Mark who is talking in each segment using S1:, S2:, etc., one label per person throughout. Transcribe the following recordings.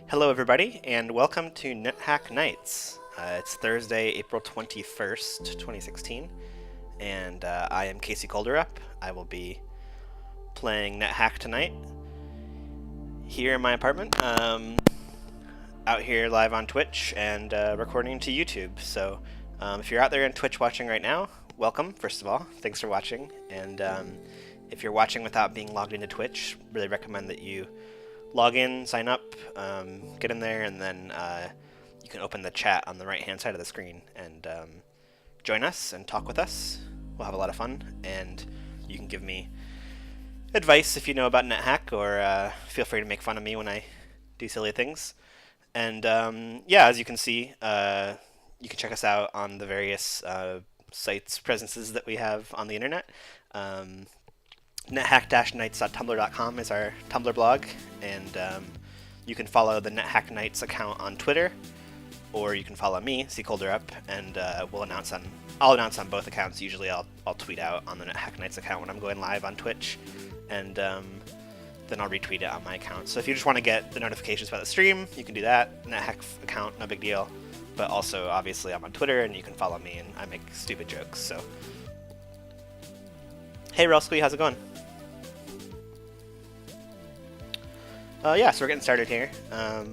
S1: Hello everybody, and welcome to Nethack Nights. It's Thursday, April 21st, 2016, and I am Casey Kolderup. I will be playing Nethack tonight here in my apartment, out here live on Twitch and recording to YouTube. So if you're out there on Twitch watching right now, welcome, first of all. Thanks for watching. And if you're watching without being logged into Twitch, really recommend that you log in, sign up, get in there, and then you can open the chat on the right-hand side of the screen and join us and talk with us. We'll have a lot of fun, and you can give me advice if you know about NetHack, or feel free to make fun of me when I do silly things. And yeah, as you can see, you can check us out on the various sites, presences that we have on the internet. Nethack-nights.tumblr.com is our Tumblr blog, and you can follow the Nethack Nights account on Twitter, or you can follow me, C. Kolderup, and I'll announce on both accounts. Usually I'll tweet out on the Nethack Nights account when I'm going live on Twitch, and then I'll retweet it on my account. So if you just want to get the notifications about the stream, you can do that. Nethack account, no big deal. But also, obviously, I'm on Twitter, and you can follow me, and I make stupid jokes, so. Hey, Relsky, how's it going? Yeah, so we're getting started here. I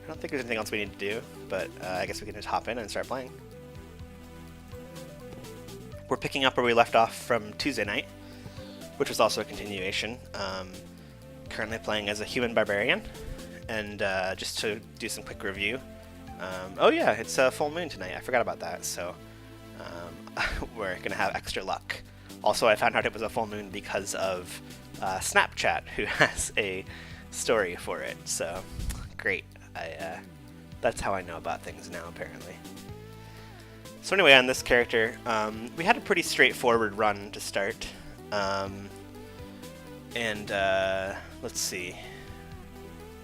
S1: don't think there's anything else we need to do, but I guess we can just hop in and start playing. We're picking up where we left off from Tuesday night, which was also a continuation. Currently playing as a human barbarian, and just to do some quick review. Oh yeah, it's a full moon tonight. I forgot about that, so we're gonna have extra luck. Also, I found out it was a full moon because of Snapchat, who has a story for it. So, great. That's how I know about things now, apparently. So anyway, on this character, we had a pretty straightforward run to start. Let's see.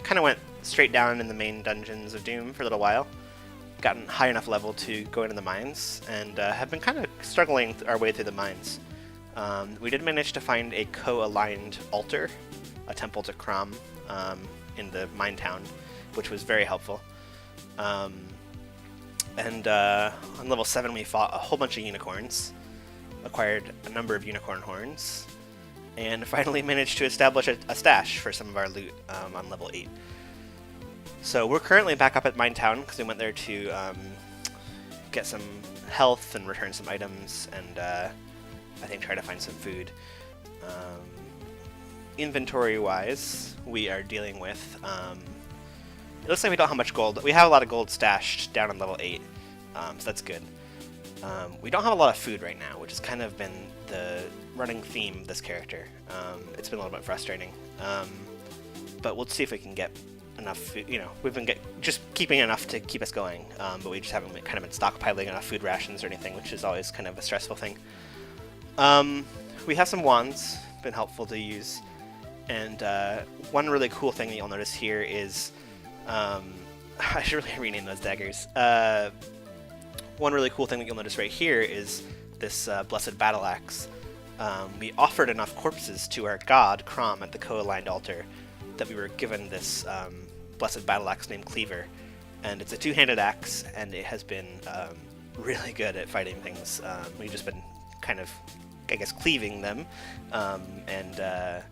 S1: Kind of went straight down in the main dungeons of Doom for a little while. Gotten high enough level to go into the mines, and have been kind of struggling our way through the mines. We did manage to find a co-aligned altar, a temple to Crom, in the mine town, which was very helpful. On level 7 we fought a whole bunch of unicorns, acquired a number of unicorn horns, and finally managed to establish a stash for some of our loot on level 8. So we're currently back up at Mine Town because we went there to get some health and return some items, and I think try to find some food. Inventory-wise, we are dealing with... it looks like we don't have much gold. We have a lot of gold stashed down on level 8, so that's good. We don't have a lot of food right now, which has kind of been the running theme of this character. It's been a little bit frustrating. But we'll see if we can get enough food. You know, we've been just keeping enough to keep us going, but we just haven't kind of been stockpiling enough food rations or anything, which is always kind of a stressful thing. We have some wands, been helpful to use, and one really cool thing that you'll notice here is, I should really rename those daggers. One really cool thing that you'll notice right here is this Blessed Battle Axe. We offered enough corpses to our god, Crom, at the co-aligned altar that we were given this Blessed Battle Axe named Cleaver. And it's a two-handed axe, and it has been really good at fighting things. We've just been kind of, I guess, cleaving them, and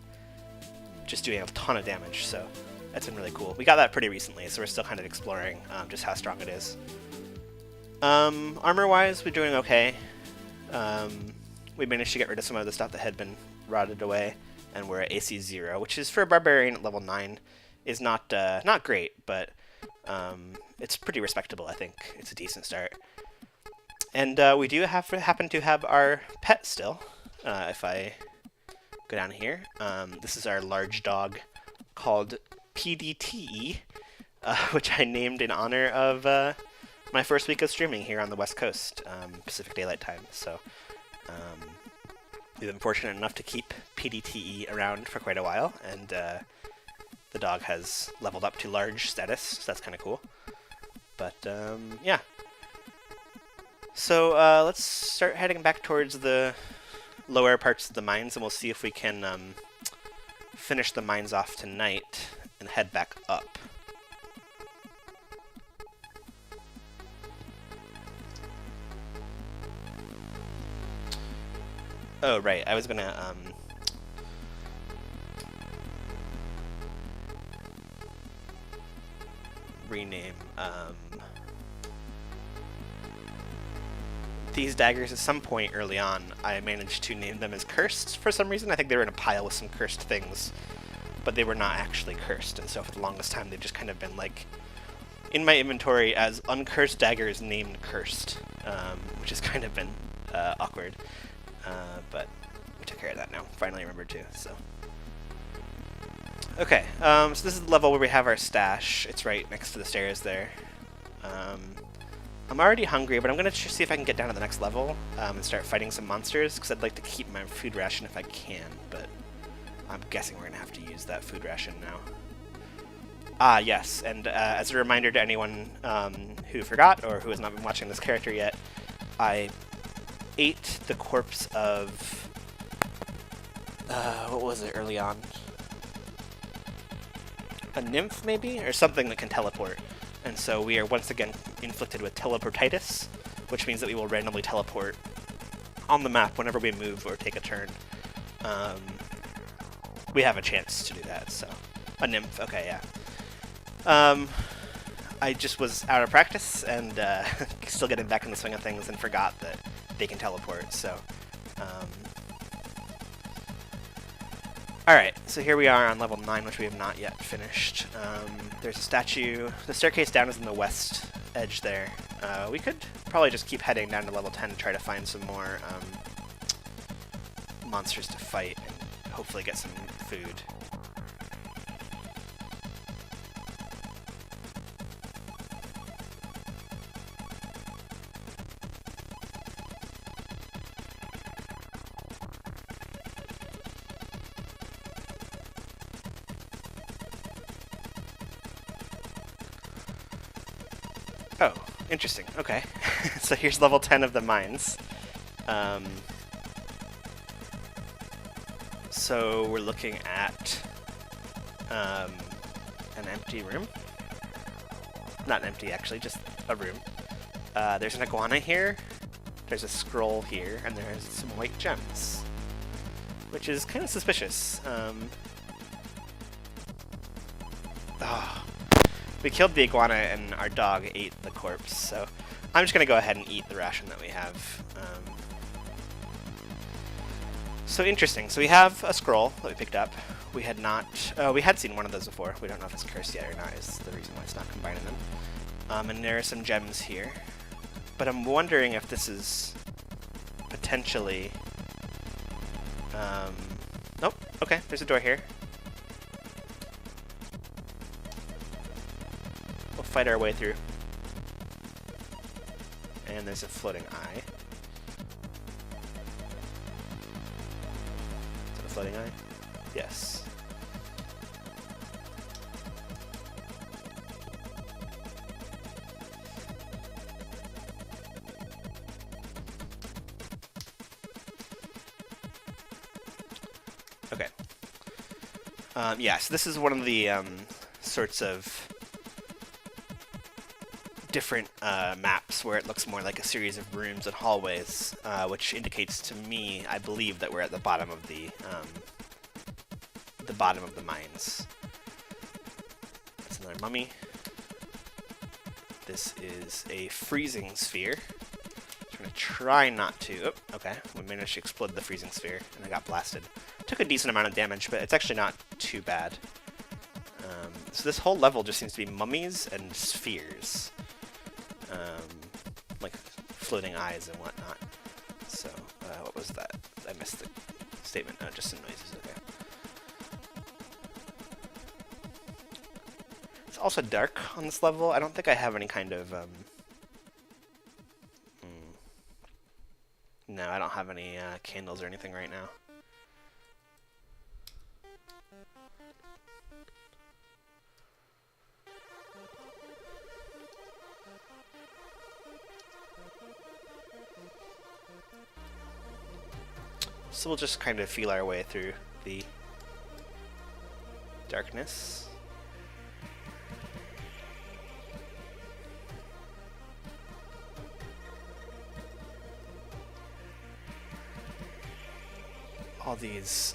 S1: just doing a ton of damage, so that's been really cool. We got that pretty recently, so we're still kind of exploring just how strong it is. Armor-wise, we're doing okay. We managed to get rid of some of the stuff that had been rotted away, and we're at AC 0, which is for a barbarian at level 9, is not great, but it's pretty respectable, I think. It's a decent start. And we do happen to have our pet still, if I go down here. This is our large dog called PDTE, which I named in honor of my first week of streaming here on the West Coast, Pacific Daylight Time. So we've been fortunate enough to keep PDTE around for quite a while, and the dog has leveled up to large status, so that's kind of cool. But yeah. So let's start heading back towards the lower parts of the mines, and we'll see if we can finish the mines off tonight and head back up. Oh, right, I was gonna, rename, these daggers. At some point early on, I managed to name them as cursed for some reason. I think they were in a pile with some cursed things, but they were not actually cursed, and so for the longest time they've just kind of been like in my inventory as uncursed daggers named cursed, which has kind of been awkward, but we took care of that now. Finally remembered to, so. Okay, so this is the level where we have our stash. It's right next to the stairs there. I'm already hungry, but I'm going to see if I can get down to the next level and start fighting some monsters, because I'd like to keep my food ration if I can, but I'm guessing we're going to have to use that food ration now. Ah, yes, and as a reminder to anyone who forgot or who has not been watching this character yet, I ate the corpse of... what was it early on? A nymph, maybe? Or something that can teleport. And so we are once again inflicted with teleportitis, which means that we will randomly teleport on the map whenever we move or take a turn. We have a chance to do that, so... A nymph, okay, yeah. I just was out of practice and still getting back in the swing of things and forgot that they can teleport, so... Alright, so here we are on level 9, which we have not yet finished. There's a statue. The staircase down is in the west edge there. We could probably just keep heading down to level 10 to try to find some more monsters to fight and hopefully get some food. Oh, interesting. Okay. So here's level 10 of the mines. So we're looking at an empty room. Not empty, actually, just a room. There's an iguana here, there's a scroll here, and there's some white gems, which is kind of suspicious. We killed the iguana and our dog ate the corpse, so I'm just going to go ahead and eat the ration that we have. So interesting. So we have a scroll that we picked up. We had not... we had seen one of those before. We don't know if it's cursed yet or not is the reason why it's not combining them. And there are some gems here. But I'm wondering if this is potentially... Nope. Okay, there's a door here. We'll fight our way through. And there's a floating eye. Is it a floating eye? Yes. Okay. Yeah, so this is one of the sorts of different maps where it looks more like a series of rooms and hallways, which indicates to me, I believe, that we're at the bottom of the mines. That's another mummy. This is a freezing sphere. I'm gonna try not to. Oh, okay, we managed to explode the freezing sphere, and I got blasted. Took a decent amount of damage, but it's actually not too bad. So this whole level just seems to be mummies and spheres. Like floating eyes and whatnot. So, what was that? I missed the statement. Just some noises, okay. It's also dark on this level. I don't think I have any kind of, No, I don't have any candles or anything right now. So we'll just kind of feel our way through the darkness. all these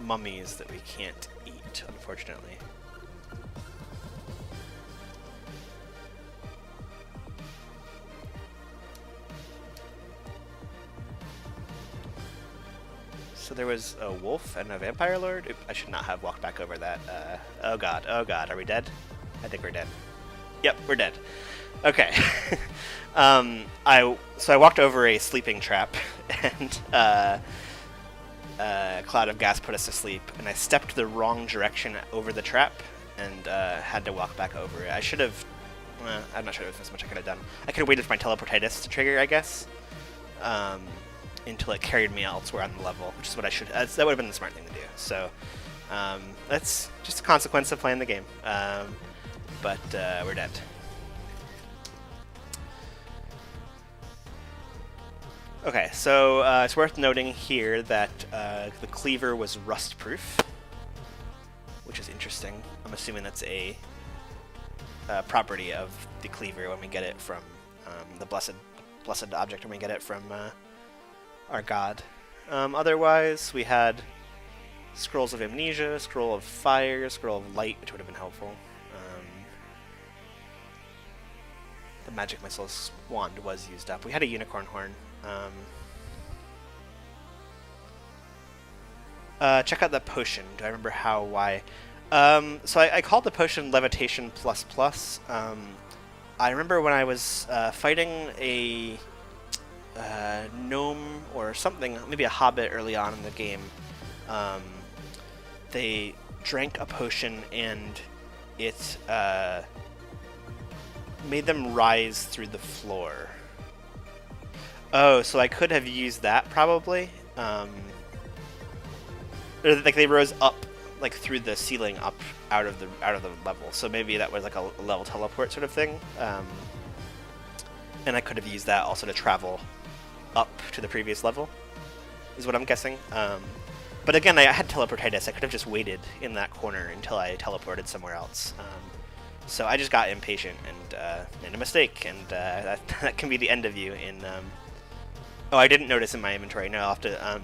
S1: mummies that we can't eat, unfortunately. So there was a wolf and a vampire lord? Oop, I should not have walked back over that. Oh god, are we dead? I think we're dead. Yep, we're dead. Okay. So I walked over a sleeping trap, and a cloud of gas put us to sleep, and I stepped the wrong direction over the trap, and had to walk back over it. I should have... I'm not sure if there's much I could have done. I could have waited for my teleportitis to trigger, I guess, until it carried me elsewhere on the level, which is what I should... that would have been the smart thing to do. So that's just a consequence of playing the game. But we're dead. Okay, so it's worth noting here that the cleaver was rust-proof, which is interesting. I'm assuming that's a property of the cleaver when we get it from the blessed object, when we get it from our god. Otherwise, we had Scrolls of Amnesia, Scroll of Fire, Scroll of Light, which would have been helpful. The Magic Missile's wand was used up. We had a unicorn horn. Check out that potion. Do I remember how, why? So I called the potion Levitation Plus Plus. I remember when I was fighting a gnome or something, maybe a hobbit early on in the game. They drank a potion and it made them rise through the floor. Oh, so I could have used that probably. Like they rose up, like through the ceiling, up out of the level. So maybe that was like a level teleport sort of thing. And I could have used that also to travel up to the previous level, is what I'm guessing. But again, I had teleportitis. I could have just waited in that corner until I teleported somewhere else. So I just got impatient and made a mistake, and that can be the end of you in... Oh, I didn't notice in my inventory. No, I'll have to...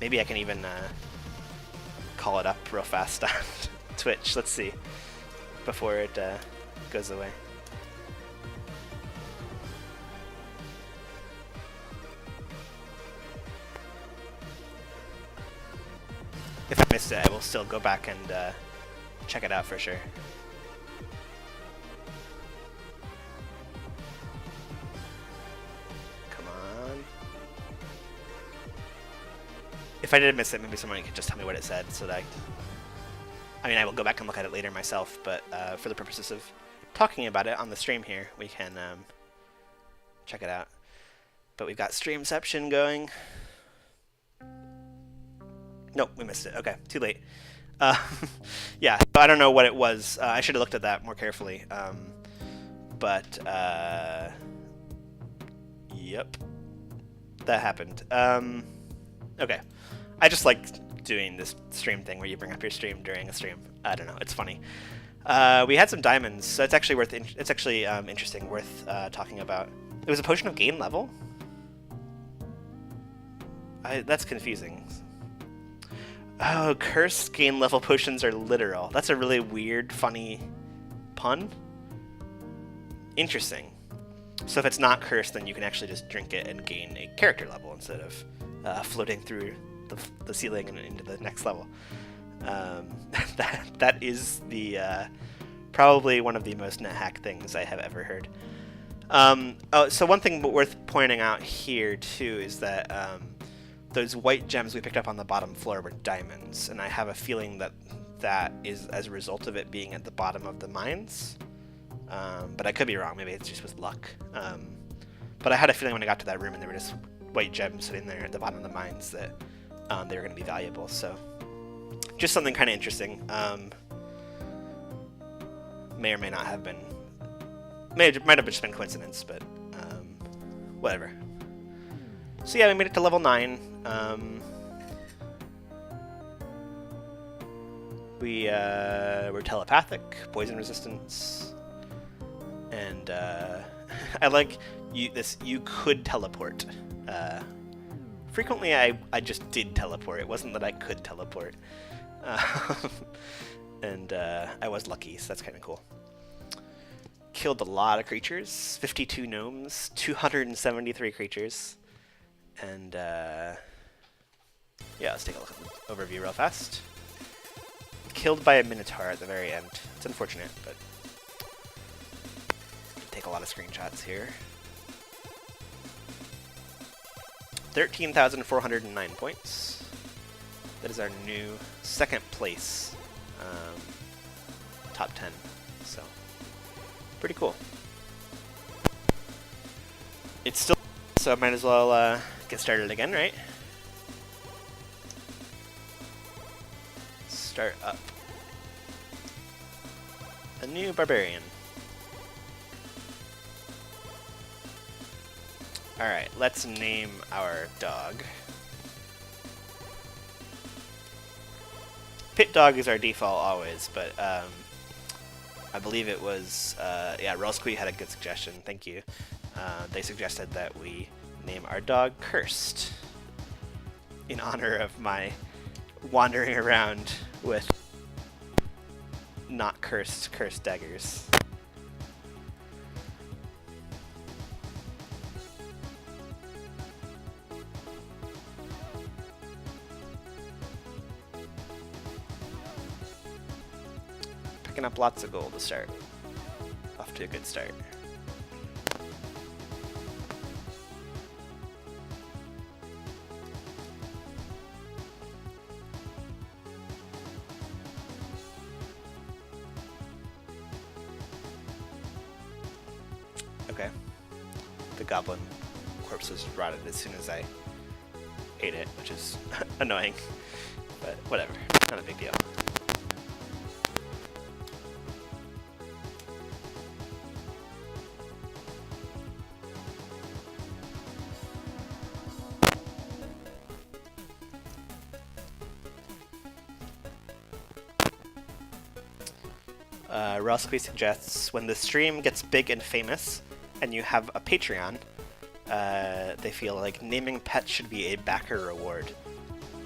S1: maybe I can even call it up real fast on Twitch. Let's see. Before it goes away. If I missed it, I will still go back and check it out for sure. Come on. If I did miss it, maybe someone could just tell me what it said, so that I mean, I will go back and look at it later myself, but for the purposes of talking about it on the stream here, we can check it out. But we've got Streamception going. Nope, we missed it. Okay, too late. Yeah, I don't know what it was. I should have looked at that more carefully. But yep, that happened. Okay, I just like doing this stream thing where you bring up your stream during a stream. I don't know, it's funny. We had some diamonds, so it's actually worth. It's actually interesting, worth talking about. It was a potion of gain level. That's confusing. Oh, cursed gain level potions are literal. That's a really weird, funny pun. Interesting. So if it's not cursed, then you can actually just drink it and gain a character level instead of floating through the ceiling and into the next level. That is the probably one of the most Nethack things I have ever heard. Oh, so one thing worth pointing out here too is that those white gems we picked up on the bottom floor were diamonds, and I have a feeling that that is as a result of it being at the bottom of the mines. But I could be wrong. Maybe it's just with luck. But I had a feeling when I got to that room and there were just white gems sitting there at the bottom of the mines that they were going to be valuable. So just something kind of interesting. May or may not have been. Might have just been coincidence, but whatever. So yeah, we made it to level 9. We were telepathic, poison resistance, and I like you could teleport frequently I just did teleport. It wasn't that I could teleport. And I was lucky, so that's kind of cool. Killed a lot of creatures. 52 gnomes, 273 creatures. And yeah, let's take a look at the overview real fast. Killed by a minotaur at the very end. It's unfortunate, but take a lot of screenshots here. 13,409 points. That is our new second place top 10. So pretty cool. It's still so I might as well get started again, right? Start up a new barbarian. Alright, let's name our dog. Pit dog is our default always, but I believe it was, yeah, Rosqui had a good suggestion, thank you. They suggested that we name our dog Cursed in honor of my wandering around with not cursed daggers. Picking up lots of gold to start. Off to a good start. Okay. The goblin corpse was rotted as soon as I ate it, which is annoying, but whatever, not a big deal. Rosqui suggests when the stream gets big and famous and you have a Patreon, they feel like naming pets should be a backer reward.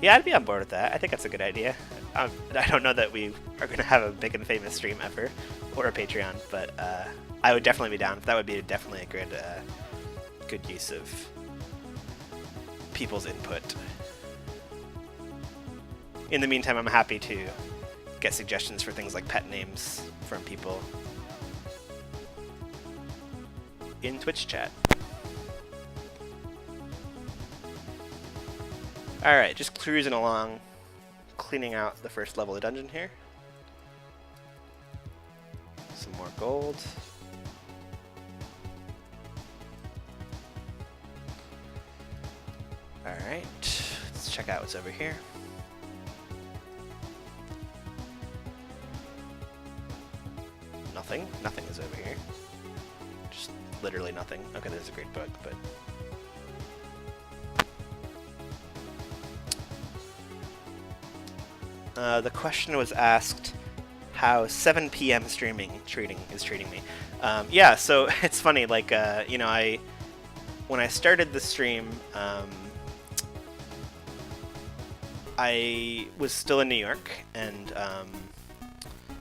S1: Yeah, I'd be on board with that. I think that's a good idea. I don't know that we are going to have a big and famous stream ever, or a Patreon, but I would definitely be down. That would be definitely a good use of people's input. In the meantime, I'm happy to get suggestions for things like pet names from people in Twitch chat. Alright, just cruising along, cleaning out the first level of the dungeon here. Some more gold. Alright, let's check out what's over here. Nothing is over here. Just literally nothing. Okay, there's a great book, but the question was asked how 7 p.m. streaming is treating me. Yeah, so it's funny, like, you know, when I started the stream, I was still in New York, and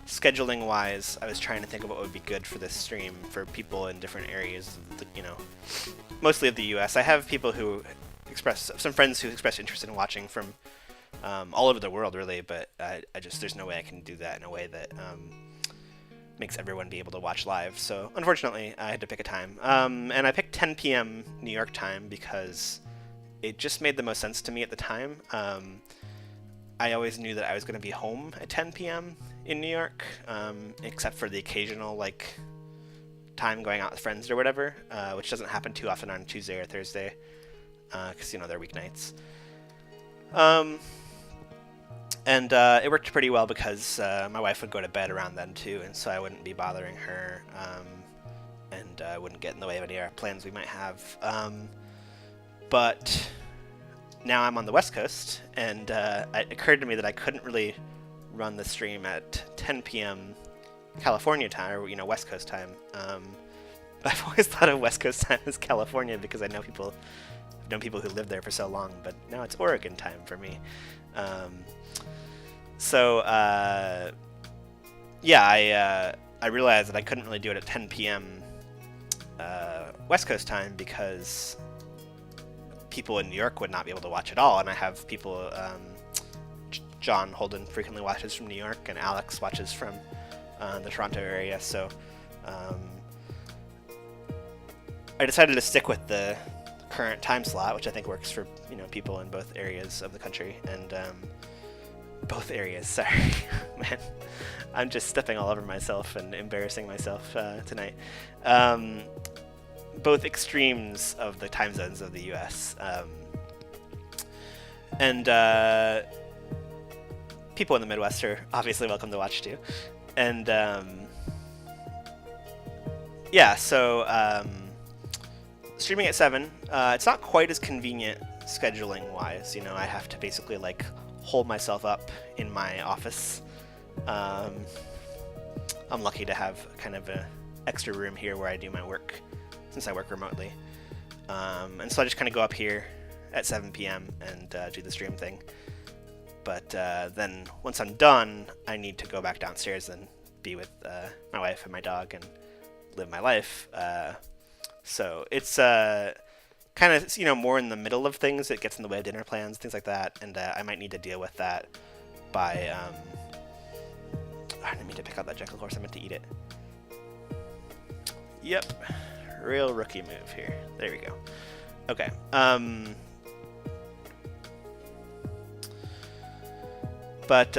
S1: scheduling wise, I was trying to think of what would be good for this stream for people in different areas, of the, you know, mostly of the US. I have people who some friends who express interest in watching from all over the world, really, but there's no way I can do that in a way that makes everyone be able to watch live. So unfortunately, I had to pick a time, and I picked 10 p.m. New York time because it just made the most sense to me at the time. I always knew that I was going to be home at 10 p.m. in New York, except for the occasional like time going out with friends or whatever, which doesn't happen too often on Tuesday or Thursday, because you know they're weeknights. And it worked pretty well because my wife would go to bed around then too, and so I wouldn't be bothering her, and I wouldn't get in the way of any of our plans we might have. But now I'm on the West Coast, and it occurred to me that I couldn't really run the stream at 10 p.m. California time, or, you know, West Coast time. I've always thought of West Coast time as California because I know people known people who lived there for so long, but now it's Oregon time for me. Yeah, I realized that I couldn't really do it at 10 p.m. West Coast time because people in New York would not be able to watch at all, and I have people, John Holden frequently watches from New York, and Alex watches from the Toronto area, so I decided to stick with the current time slot, which I think works for people in both areas of the country, and both areas, sorry, man, I'm just stepping all over myself and embarrassing myself tonight. Both extremes of the time zones of the U.S. And people in the Midwest are obviously welcome to watch too. And yeah, so streaming at 7. It's not quite as convenient scheduling wise. I have to basically like hold myself up in my office. I'm lucky to have kind of an extra room here where I do my work, since I work remotely. And so I just kind of go up here at 7 p.m. and do the stream thing. But then once I'm done, I need to go back downstairs and be with my wife and my dog and live my life. So it's kind of, more in the middle of things. It gets in the way of dinner plans, things like that. And I might need to deal with that by... I didn't mean to pick out that jackal horse. I meant to eat it. Yep. Real rookie move here. There we go. Okay. But,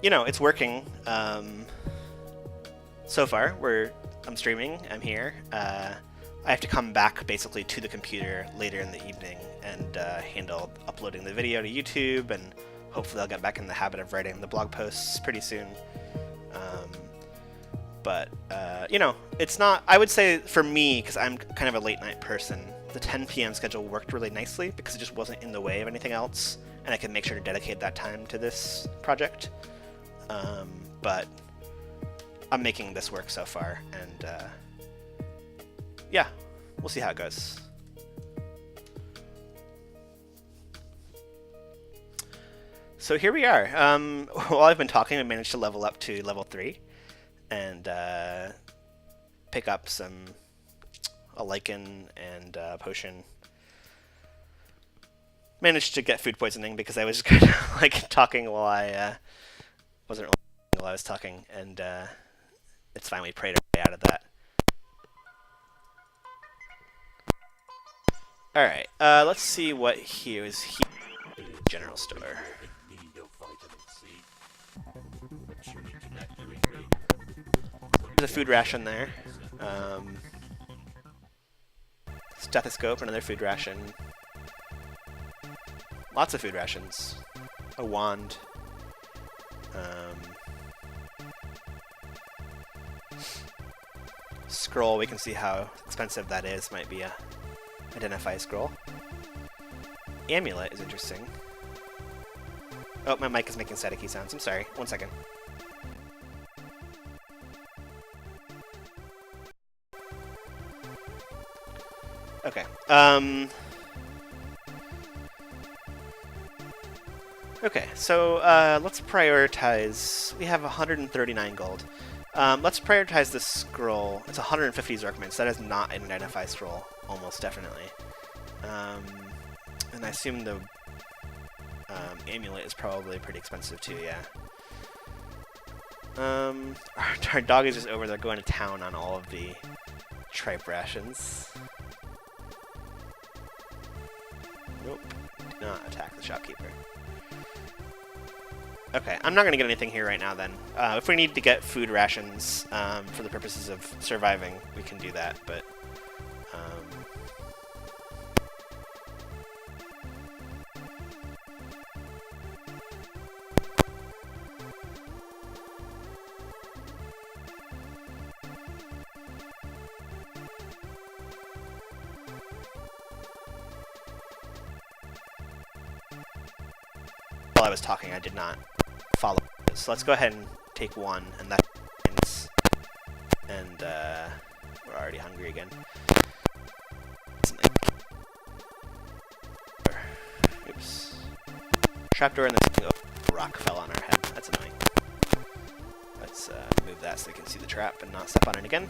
S1: it's working. So far, I'm streaming. I'm here. I have to come back basically to the computer later in the evening and handle uploading the video to YouTube, and hopefully I'll get back in the habit of writing the blog posts pretty soon. But, it's not... I would say for me, because I'm kind of a late night person, the 10 p.m. schedule worked really nicely because it just wasn't in the way of anything else, and I could make sure to dedicate that time to this project. But I'm making this work so far, and yeah, we'll see how it goes. So here we are. While I've been talking, I managed to level up to level 3 and pick up a lichen and a potion. Managed to get food poisoning because I was kind of like talking while I wasn't really while I was talking, and it's fine. We prayed our way out of that. All right, let's see what here is here. General store. There's a food ration there. Stethoscope, another food ration. Lots of food rations. A wand. Scroll, we can see how expensive that is. Might be a identify scroll. Amulet is interesting. Oh, my mic is making staticky sounds. I'm sorry. 1 second. Okay. Okay, so let's prioritize. We have 139 gold. Let's prioritize this scroll. It's 150 Zorkman, so that is not an identify scroll, almost definitely. And I assume the amulet is probably pretty expensive too, yeah. Our dog is just over there going to town on all of the tripe rations. Nope. Do not attack the shopkeeper. Okay, I'm not going to get anything here right now then. If we need to get food rations for the purposes of surviving, we can do that, but... while I was talking, I did not follow this. So let's go ahead and take one, and that's... And we're already hungry again. Oops. Trapdoor and then a rock fell on our head. That's annoying. Let's move that so we can see the trap and not step on it again.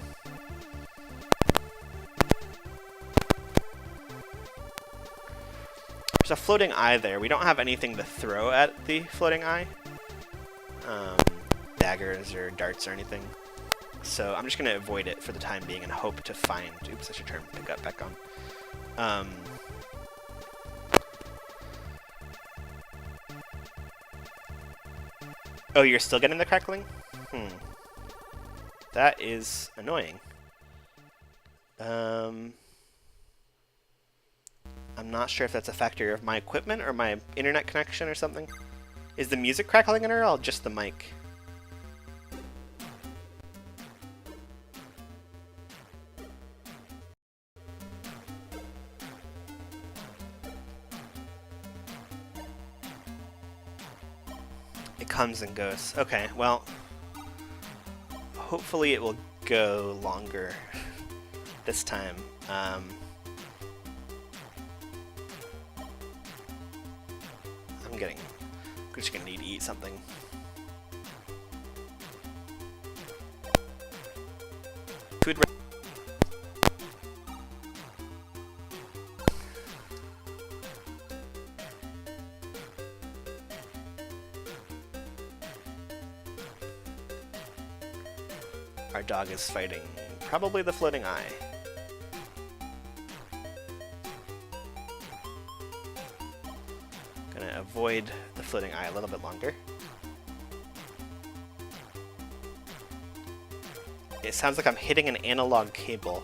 S1: There's a floating eye there. We don't have anything to throw at the floating eye. Daggers or darts or anything. So I'm just going to avoid it for the time being and hope to find... Oops, I should turn pick up back on. Oh, you're still getting the crackling? That is annoying. I'm not sure if that's a factor of my equipment or my internet connection or something. Is the music crackling in her or just the mic? It comes and goes. Okay, well, hopefully it will go longer this time. I'm just gonna need to eat something. Food. Our dog is fighting probably the floating eye. Gonna avoid the floating eye a little bit longer. It sounds like I'm hitting an analog cable.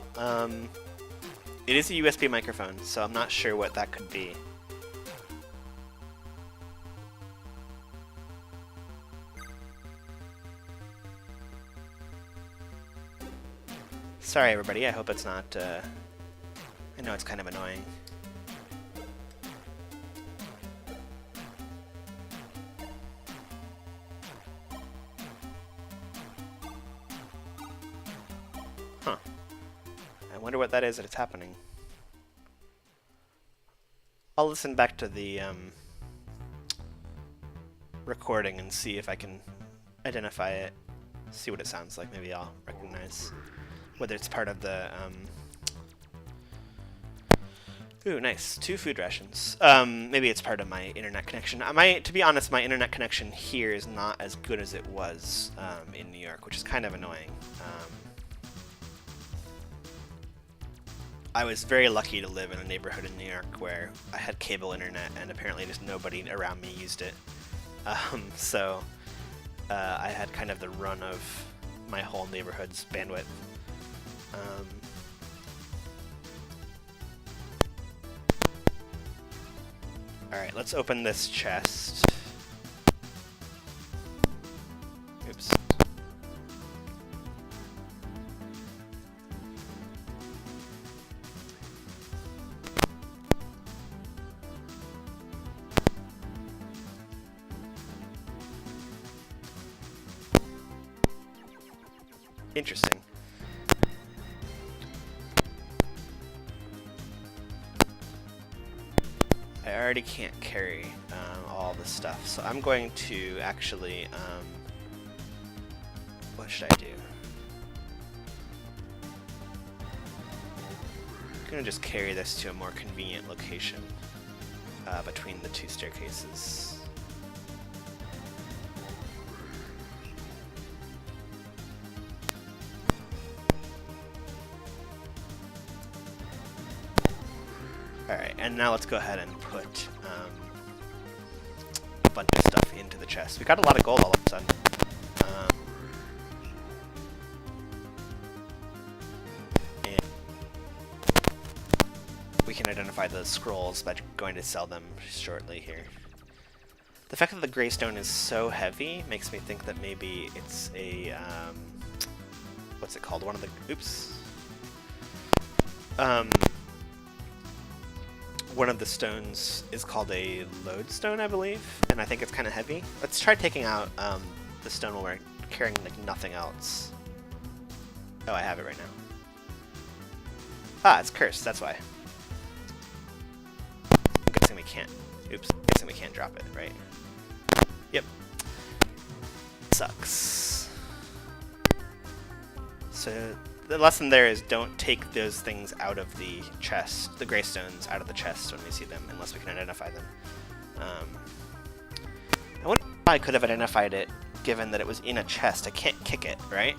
S1: It is a USB microphone, so I'm not sure what that could be. Sorry everybody, I hope it's not, I know it's kind of annoying. Huh. I wonder what that is that it's happening. I'll listen back to the recording and see if I can identify it, see what it sounds like. Maybe I'll recognize whether it's part of the, Ooh, nice. 2 food rations. Maybe it's part of my internet connection. To be honest, my internet connection here is not as good as it was in New York, which is kind of annoying. I was very lucky to live in a neighborhood in New York where I had cable internet and apparently just nobody around me used it. So I had kind of the run of my whole neighborhood's bandwidth. Alright, let's open this chest. Oops. Interesting. I already can't carry all this stuff, so I'm going to actually, what should I do? I'm gonna just carry this to a more convenient location between the 2 staircases. Alright, and now let's go ahead and put a bunch of stuff into the chest. We got a lot of gold all of a sudden. And we can identify the scrolls by going to sell them shortly here. The fact that the gray stone is so heavy makes me think that maybe it's a, what's it called? One of the, oops. One of the stones is called a lodestone, I believe, and I think it's kind of heavy. Let's try taking out the stone while we're carrying like nothing else. Oh, I have it right now. Ah, it's cursed, that's why. I'm guessing we can't Oops, guessing we can't drop it, right? Yep. Sucks. So the lesson there is don't take those things out of the chest, the greystones out of the chest when we see them, unless we can identify them. I wonder if I could have identified it, given that it was in a chest. I can't kick it, right?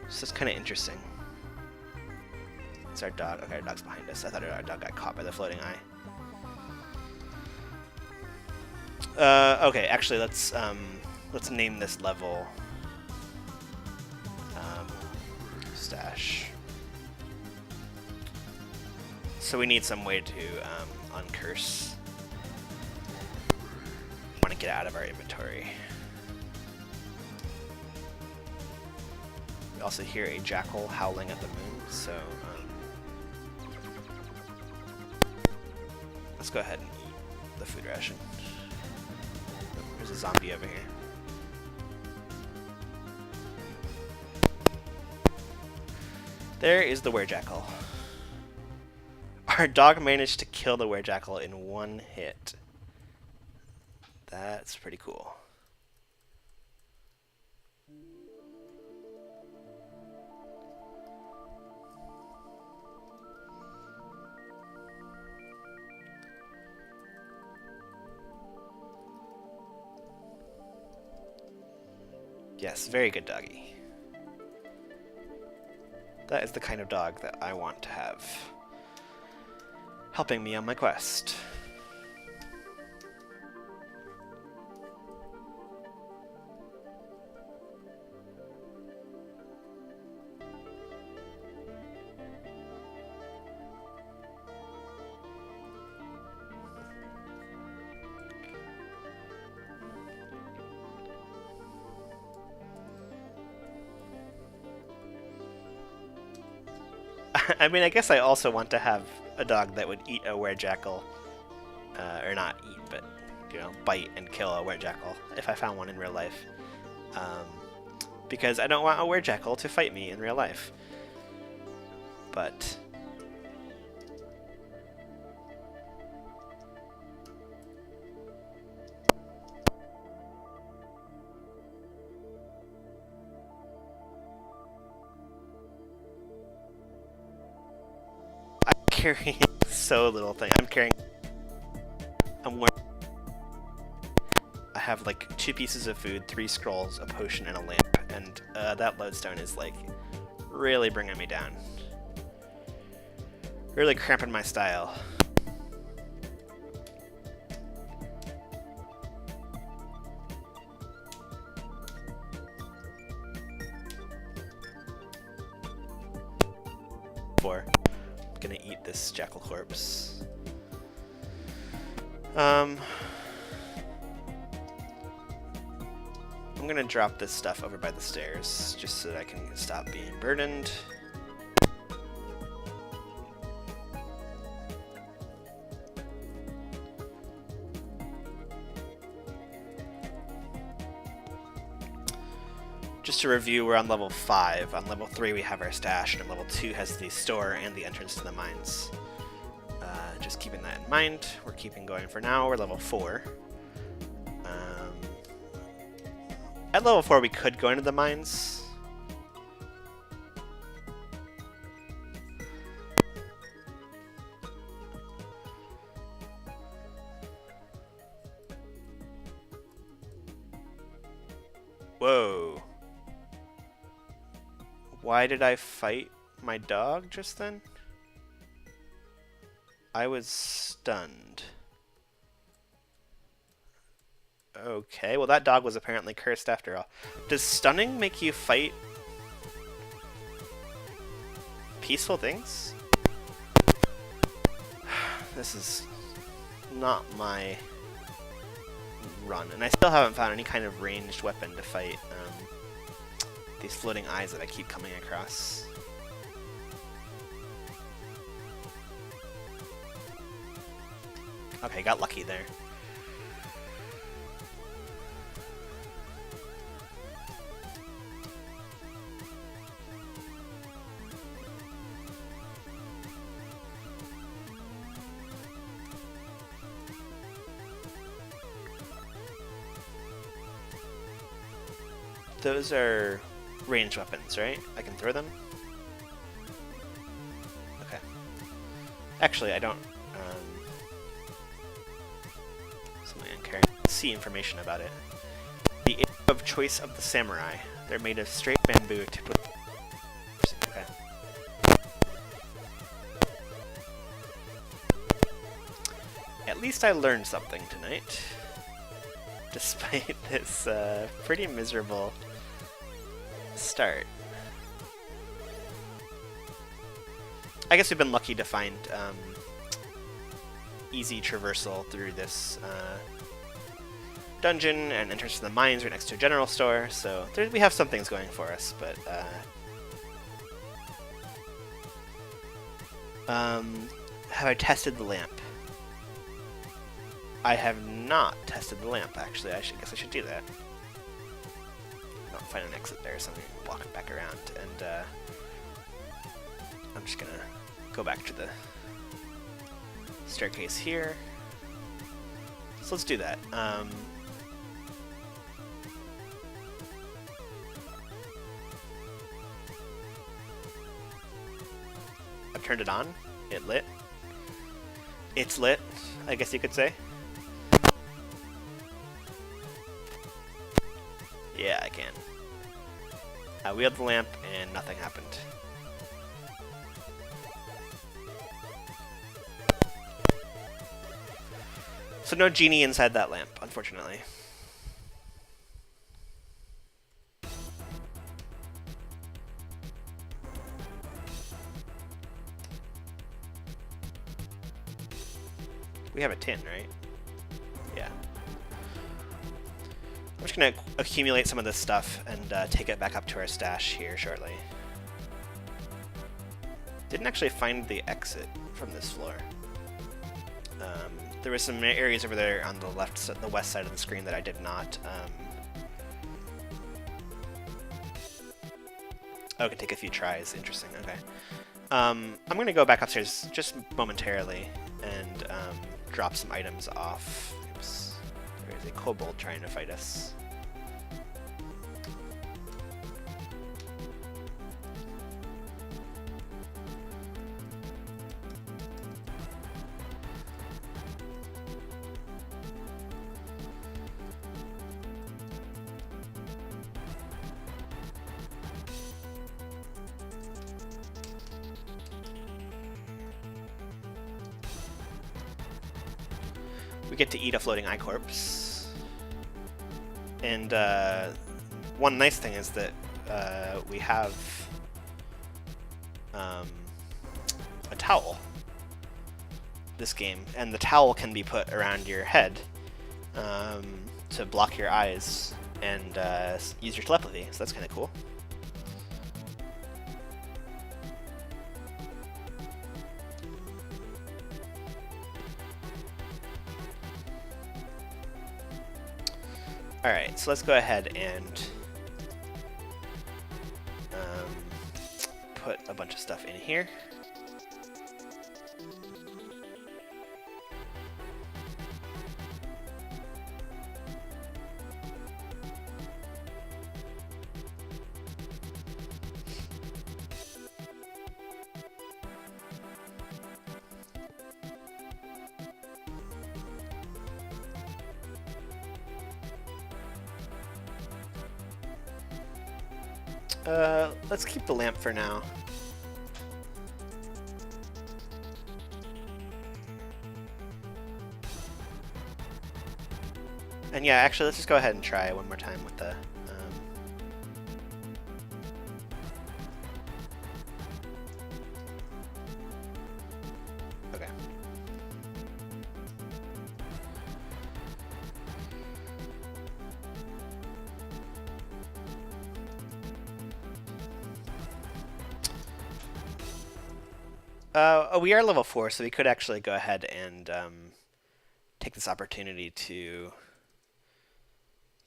S1: So it's kind of interesting. It's our dog. Okay, our dog's behind us. I thought our dog got caught by the floating eye. Okay, actually, let's name this level stash. So we need some way to uncurse. Want to get out of our inventory. We also hear a jackal howling at the moon, so let's go ahead and eat the food ration. Oh, there's a zombie over here. There is the werejackal. Our dog managed to kill the werejackal in one hit. That's pretty cool. Yes, very good doggy. That is the kind of dog that I want to have, helping me on my quest. I mean, I guess I also want to have a dog that would eat a werejackal, or not eat, but, you know, bite and kill a werejackal if I found one in real life. Because I don't want a werejackal to fight me in real life. But carrying so little thing. I have like 2 pieces of food, 3 scrolls, a potion, and a lamp, and that lodestone is like really bringing me down. Really cramping my style. Gonna eat this jackal corpse. I'm gonna drop this stuff over by the stairs just so that I can stop being burdened. Just to review, we're on level 5. On level 3 we have our stash, and level 2 has the store and the entrance to the mines. Just keeping that in mind, we're keeping going for now. We're level 4. At level 4 we could go into the mines. Whoa. Why did I fight my dog just then? I was stunned. Okay, well that dog was apparently cursed after all. Does stunning make you fight peaceful things? This is not my run, and I still haven't found any kind of ranged weapon to fight these floating eyes that I keep coming across. Okay, got lucky there. those are ranged weapons, right? I can throw them? Okay. Actually, I don't... something I can't see information about it. The arrow of choice of the samurai. They're made of straight bamboo tipped with... Okay. At least I learned something tonight. Despite this pretty miserable start. I guess we've been lucky to find easy traversal through this dungeon and entrance to the mines right next to a general store, so we have some things going for us, but have I tested the lamp? I have not tested the lamp, actually. I guess I should do that. I don't find an exit there, so I'm going to walk back around, and I'm just going to go back to the staircase here. So let's do that. I've turned it on. It lit. It's lit, I guess you could say. Yeah, I can. I wheeled the lamp and nothing happened. So no genie inside that lamp, unfortunately. We have a tin, right? Yeah. I'm just going to accumulate some of this stuff and take it back up to our stash here shortly. Didn't actually find the exit from this floor. There were some areas over there on the the west side of the screen that I did not. Oh, it could take a few tries. Interesting. Okay. I'm going to go back upstairs just momentarily and drop some items off. Oops. There is a kobold trying to fight us. We get to eat a floating eye corpse. And one nice thing is that we have a towel this game, and the towel can be put around your head to block your eyes and use your telepathy, so that's kind of cool. Alright, so let's go ahead and put a bunch of stuff in here. Let's keep the lamp for now. And yeah, actually, let's just go ahead and try one more time with the... Okay. We are level 4, so we could actually go ahead and take this opportunity to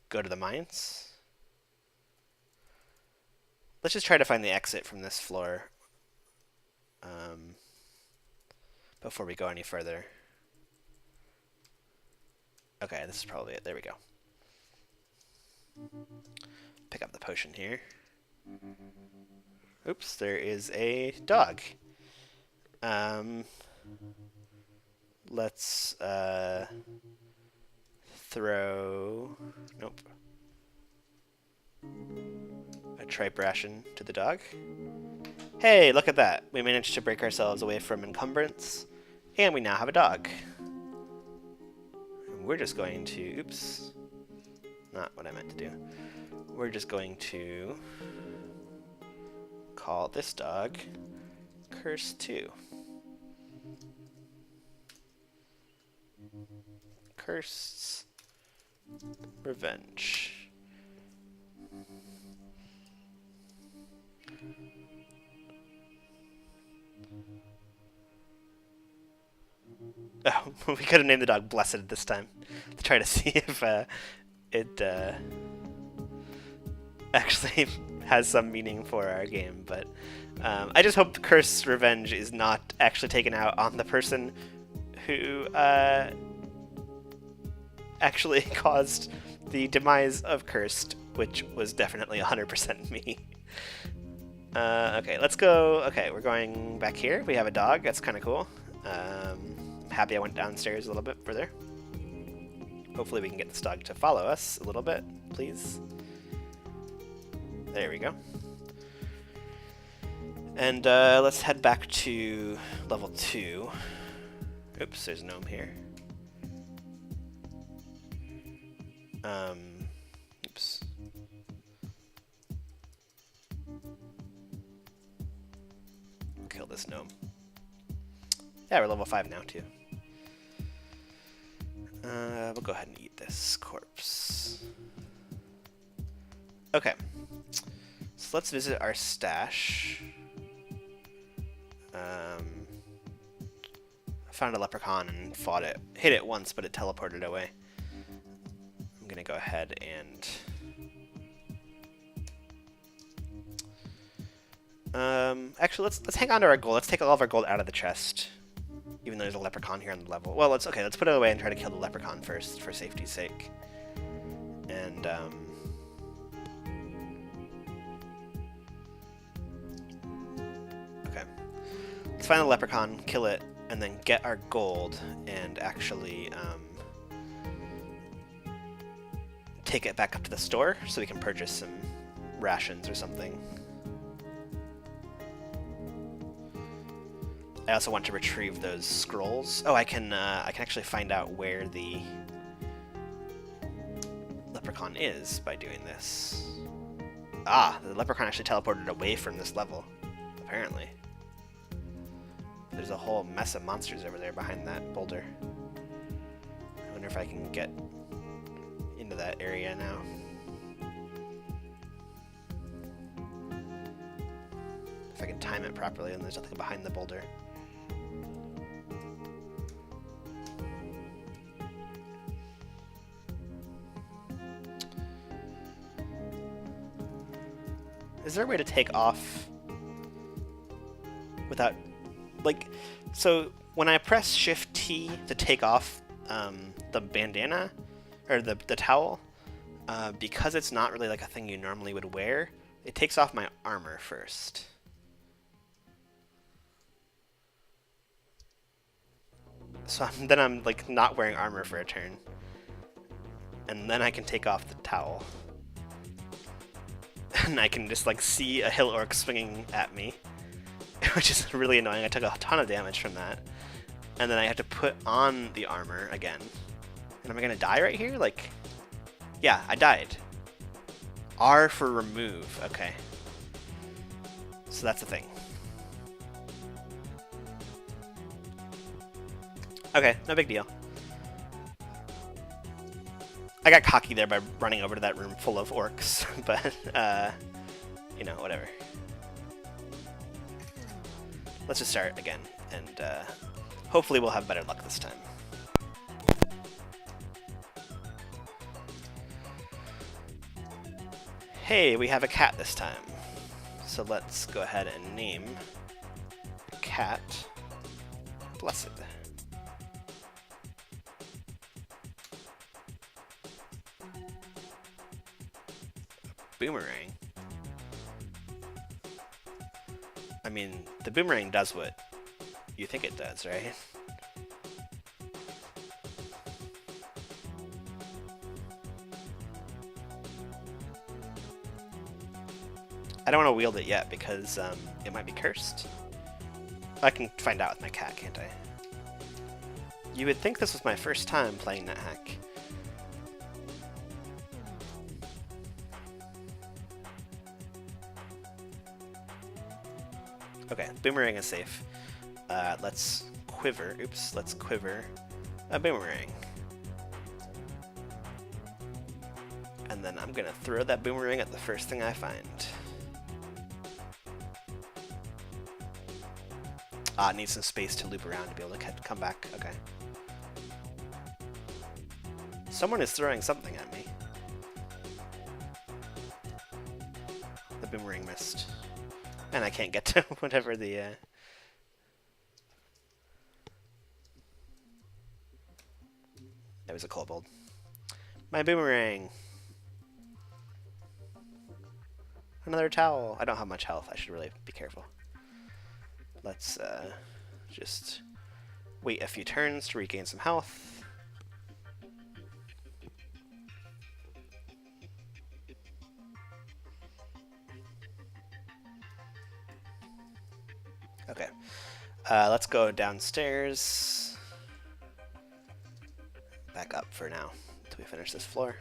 S1: go to the mines. Let's just try to find the exit from this floor before we go any further. Okay, this is probably it. There we go. pick up the potion here. Oops, there is a dog. Let's throw... Nope. A tripe ration to the dog. Hey, look at that. We managed to break ourselves away from encumbrance, and we now have a dog. And we're just going to... Oops. Not what I meant to do. We're just going to call this dog Curse 2. Curse Revenge. Oh, we could have named the dog Blessed this time to try to see if it actually has some meaning for our game, but I just hope Curse Revenge is not actually taken out on the person who actually caused the demise of Cursed, which was definitely 100% me. Okay, let's go. Okay, we're going back here. We have a dog. That's kind of cool. I'm happy I went downstairs a little bit further. Hopefully we can get this dog to follow us a little bit, please. There we go. And let's head back to level 2. Oops, there's a gnome here. Oops. Kill this gnome. Yeah, we're level 5 now, too. We'll go ahead and eat this corpse. Okay. So let's visit our stash. I found a leprechaun and fought it. Hit it once, but it teleported away. I'm gonna go ahead and... actually, let's hang on to our gold. Let's take all of our gold out of the chest. Even though there's a leprechaun here on the level. Well, let's put it away and try to kill the leprechaun first, for safety's sake. And, okay. Let's find the leprechaun, kill it, and then get our gold, and actually, take it back up to the store, so we can purchase some rations or something. I also want to retrieve those scrolls. Oh, I can actually find out where the leprechaun is by doing this. Ah, the leprechaun actually teleported away from this level, apparently. There's a whole mess of monsters over there behind that boulder. I wonder if I can get into that area now. If I can time it properly, and there's nothing behind the boulder. Is there a way to take off without, like, so when I press Shift T to take off the bandana, or the towel, because it's not really like a thing you normally would wear, it takes off my armor first. So then I'm like not wearing armor for a turn. And then I can take off the towel. And I can just like see a hill orc swinging at me, which is really annoying. I took a ton of damage from that. And then I have to put on the armor again. And am I gonna die right here? Like, yeah, I died. R for remove, okay. So that's the thing. Okay, no big deal. I got cocky there by running over to that room full of orcs, but, you know, whatever. Let's just start again, and hopefully we'll have better luck this time. Hey, we have a cat this time. So let's go ahead and name cat Blessed. boomerang. I mean, the boomerang does what you think it does, right? I don't want to wield it yet because it might be cursed. I can find out with my cat, can't I? You would think this was my first time playing Nethack. Okay, boomerang is safe. Let's quiver. Oops, let's quiver a boomerang. And then I'm gonna throw that boomerang at the first thing I find. Ah, it needs some space to loop around to be able to come back. Okay. Someone is throwing something at me. The boomerang missed. And I can't get to whatever the... That was a kobold. My boomerang! Another towel! I don't have much health. I should really be careful. Let's just wait a few turns to regain some health. Okay, let's go downstairs. Back up for now until we finish this floor.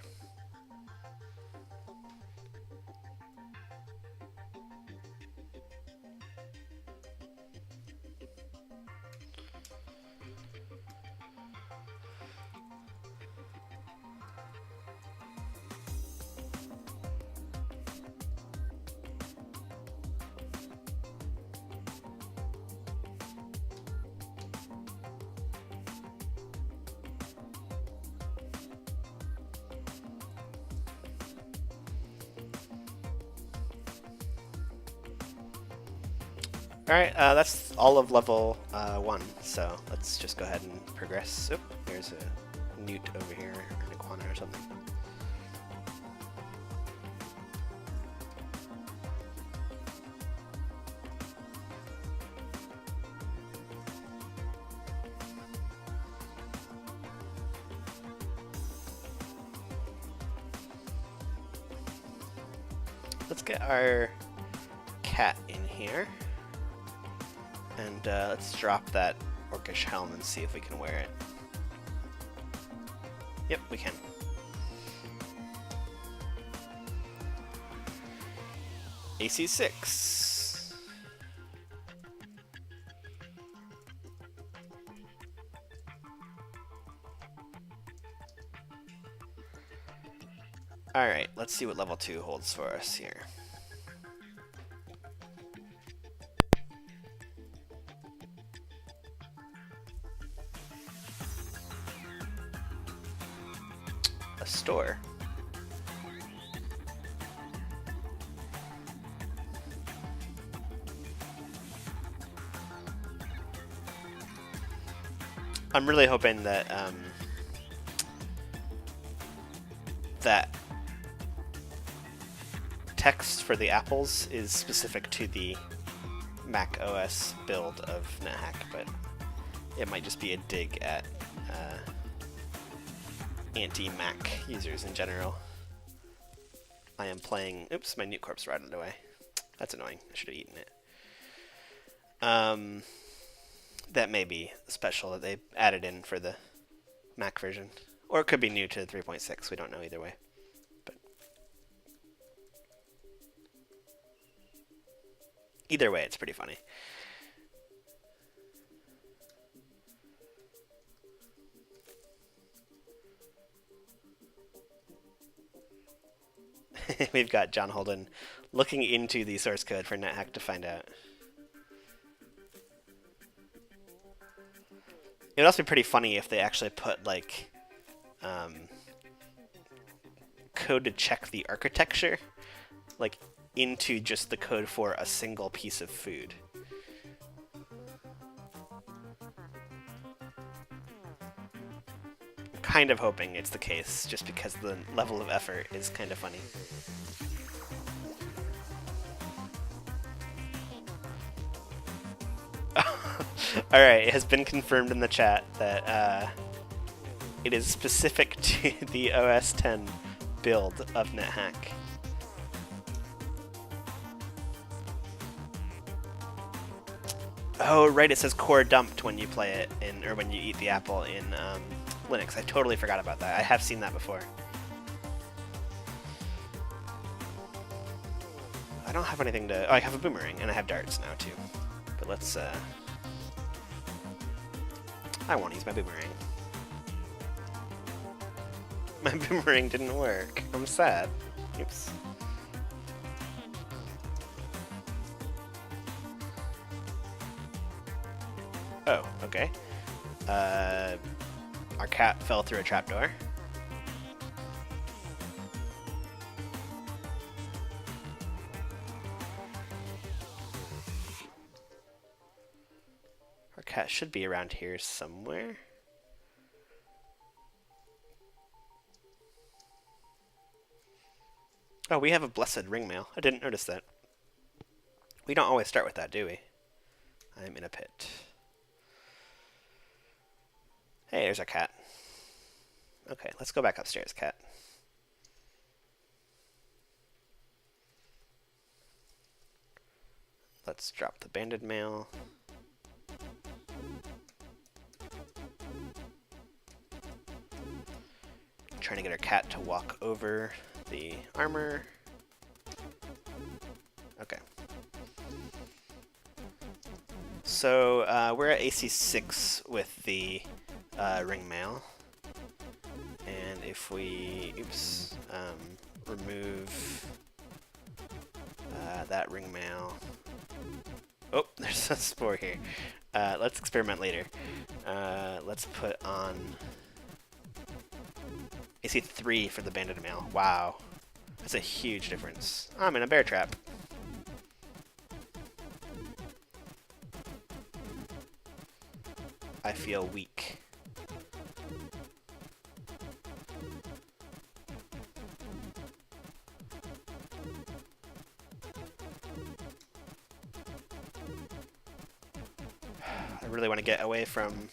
S1: Alright, that's all of level 1, so let's just go ahead and progress. Oop, there's a newt over here, an iguana or something. Let's get our cat in here. And let's drop that orcish helm and see if we can wear it. Yep, we can. AC 6. Alright, let's see what level 2 holds for us here. Store. I'm really hoping that that text for the apples is specific to the Mac OS build of Nethack, but it might just be a dig at anti-Mac users in general. I am playing... Oops, my newt corpse rotted away. That's annoying. I should have eaten it. That may be special that they added in for the Mac version. Or it could be new to 3.6. We don't know either way. But either way, it's pretty funny. We've got John Holden looking into the source code for Nethack to find out. It would also be pretty funny if they actually put, like, code to check the architecture, like, into just the code for a single piece of food. Kind of hoping it's the case, just because the level of effort is kind of funny. Alright, it has been confirmed in the chat that it is specific to the OS 10 build of Nethack. Oh, right, it says core dumped when you play it, or when you eat the apple in Linux. I totally forgot about that. I have seen that before. I don't have anything to... Oh, I have a boomerang, and I have darts now, too. But let's... I won't use my boomerang. My boomerang didn't work. I'm sad. Oops. Oh, okay. Our cat fell through a trapdoor. Our cat should be around here somewhere. Oh, we have a blessed ring mail. I didn't notice that. We don't always start with that, do we? I'm in a pit. Hey, there's our cat. Okay, let's go back upstairs, cat. Let's drop the banded mail. Trying to get our cat to walk over the armor. Okay. So we're at AC 6 with the ring mail, and if we remove that ring mail. Oh, there's a spore here. Let's experiment later. Let's put on AC 3 for the banded mail. Wow, that's a huge difference. I'm in a bear trap. I feel weak. I really want to get away from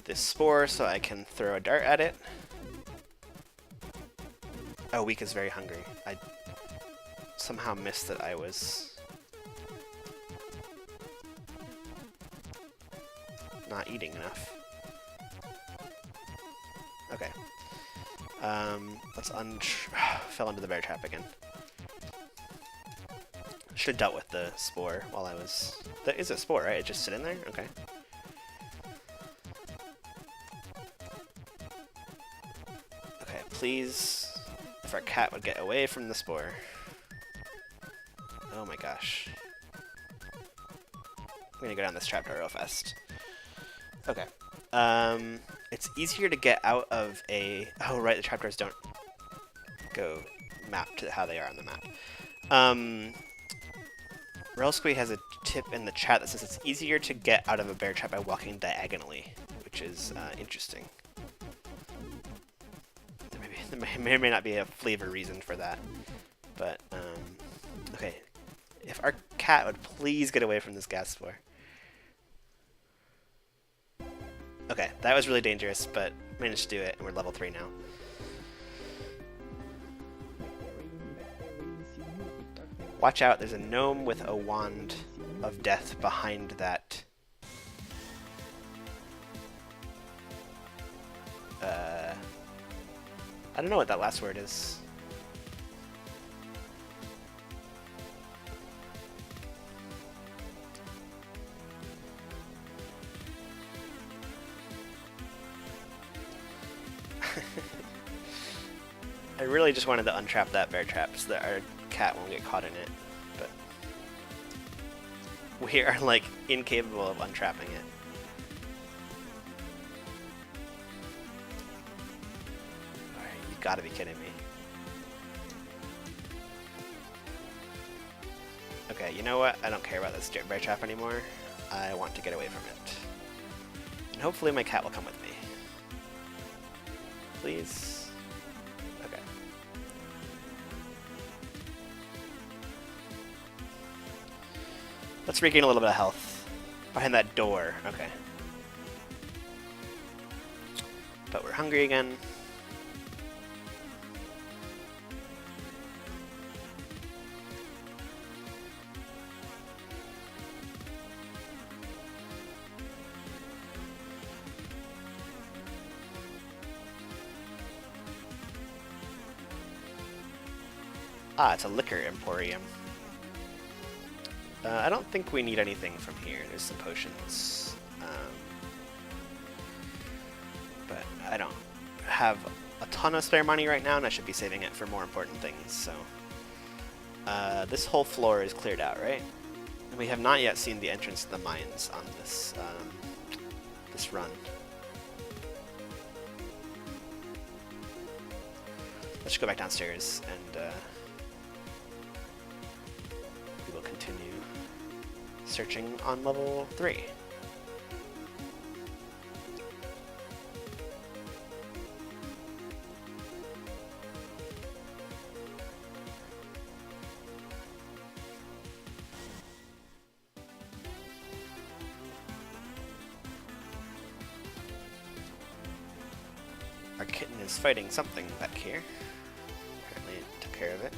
S1: this spore so I can throw a dart at it. Oh, weak is very hungry. I somehow missed that I was not eating enough. Okay. Let's fell into the bear trap again. Should have dealt with the spore while I was... That is a spore, right? It just sit in there? Okay. Okay, please, if our cat would get away from the spore. Oh my gosh. I'm gonna go down this trapdoor real fast. Okay. It's easier to get out of a... Oh, right, the trapdoors don't go map to how they are on the map. Relsquee has a tip in the chat that says it's easier to get out of a bear trap by walking diagonally, which is interesting. There may or may not be a flavor reason for that, but okay. If our cat would please get away from this gas spore. Okay, that was really dangerous, but managed to do it, and we're level 3 now. Watch out, there's a gnome with a wand of death behind that. I don't know what that last word is. I really just wanted to untrap that bear trap so that our cat won't get caught in it, but we are like incapable of untrapping it. Alright, you gotta be kidding me. Okay, you know what? I don't care about this bear trap anymore. I want to get away from it. And hopefully my cat will come with me. Please. Okay. Let's regain a little bit of health. Behind that door, okay. But we're hungry again. Ah, it's a liquor emporium. I don't think we need anything from here. There's some potions. But I don't have a ton of spare money right now, and I should be saving it for more important things, so... this whole floor is cleared out, right? And we have not yet seen the entrance to the mines on this, this run. Let's go back downstairs, and we will continue searching on level 3. Our kitten is fighting something back here. Apparently it took care of it.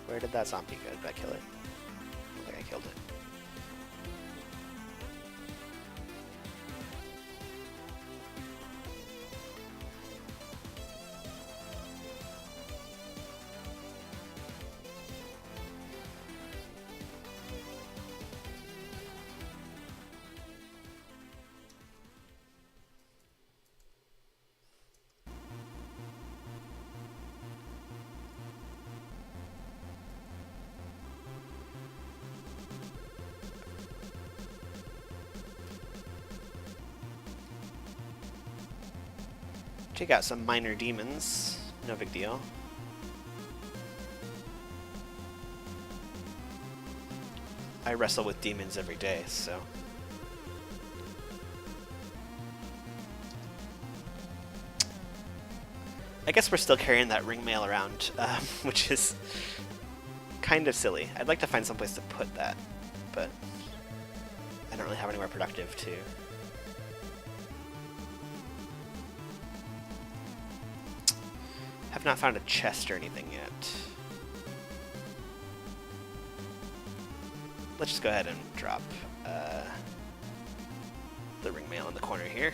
S1: Where did that zombie go? Did I kill it? I don't think I killed it. Take out some minor demons. No big deal. I wrestle with demons every day, so... I guess we're still carrying that ring mail around, which is kind of silly. I'd like to find some place to put that, but I don't really have anywhere productive to... Have not found a chest or anything yet. Let's just go ahead and drop the ring mail in the corner here.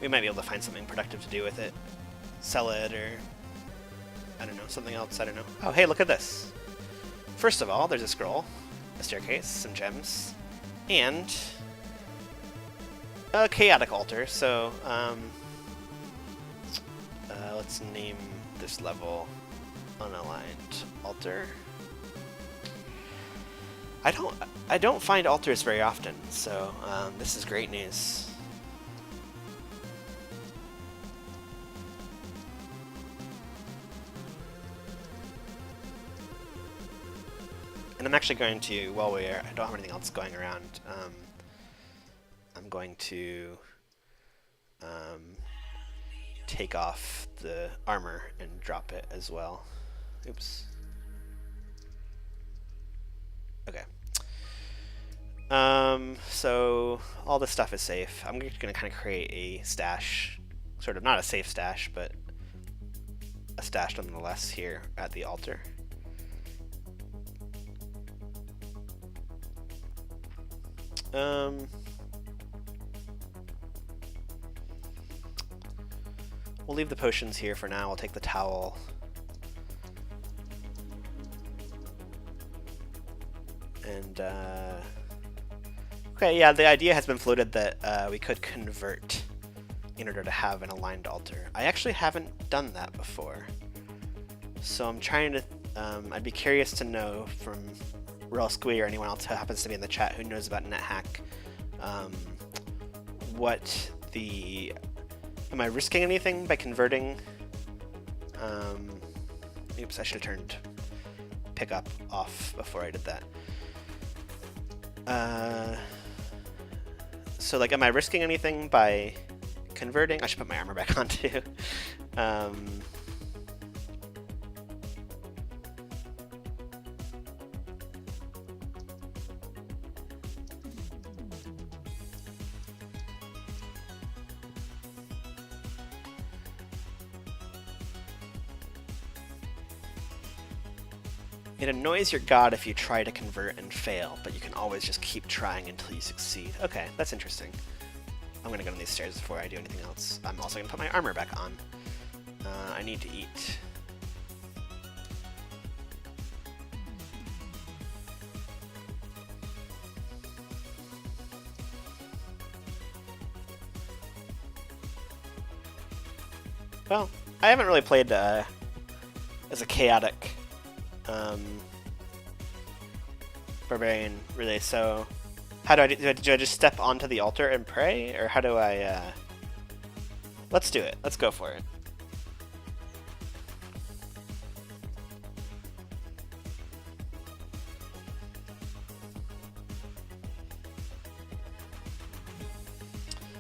S1: We might be able to find something productive to do with it. Sell it, or I don't know, something else, I don't know. Oh, hey, look at this. First of all, there's a scroll, a staircase, some gems, and a chaotic altar. So let's name this level unaligned altar. I don't find altars very often, so this is great news. And I'm actually going to, while I don't have anything else going around, I'm going to take off the armor and drop it as well. Oops. Okay. So all this stuff is safe. I'm going to kind of create a stash, sort of not a safe stash, but a stash nonetheless here at the altar. We'll leave the potions here for now. We'll take the towel. And, okay, yeah, the idea has been floated that we could convert in order to have an aligned altar. I actually haven't done that before. So I'm trying to, I'd be curious to know from Real Squee or anyone else who happens to be in the chat who knows about Nethack, what the... Am I risking anything by converting? Oops, I should have turned pickup off before I did that. So, like, am I risking anything by converting? I should put my armor back on, too. It annoys your god if you try to convert and fail, but you can always just keep trying until you succeed. Okay, that's interesting. I'm gonna go down these stairs before I do anything else. I'm also gonna put my armor back on. I need to eat. Well, I haven't really played as a chaotic barbarian, really, so how do I do I just step onto the altar and pray, or how do I, let's do it. Let's go for it.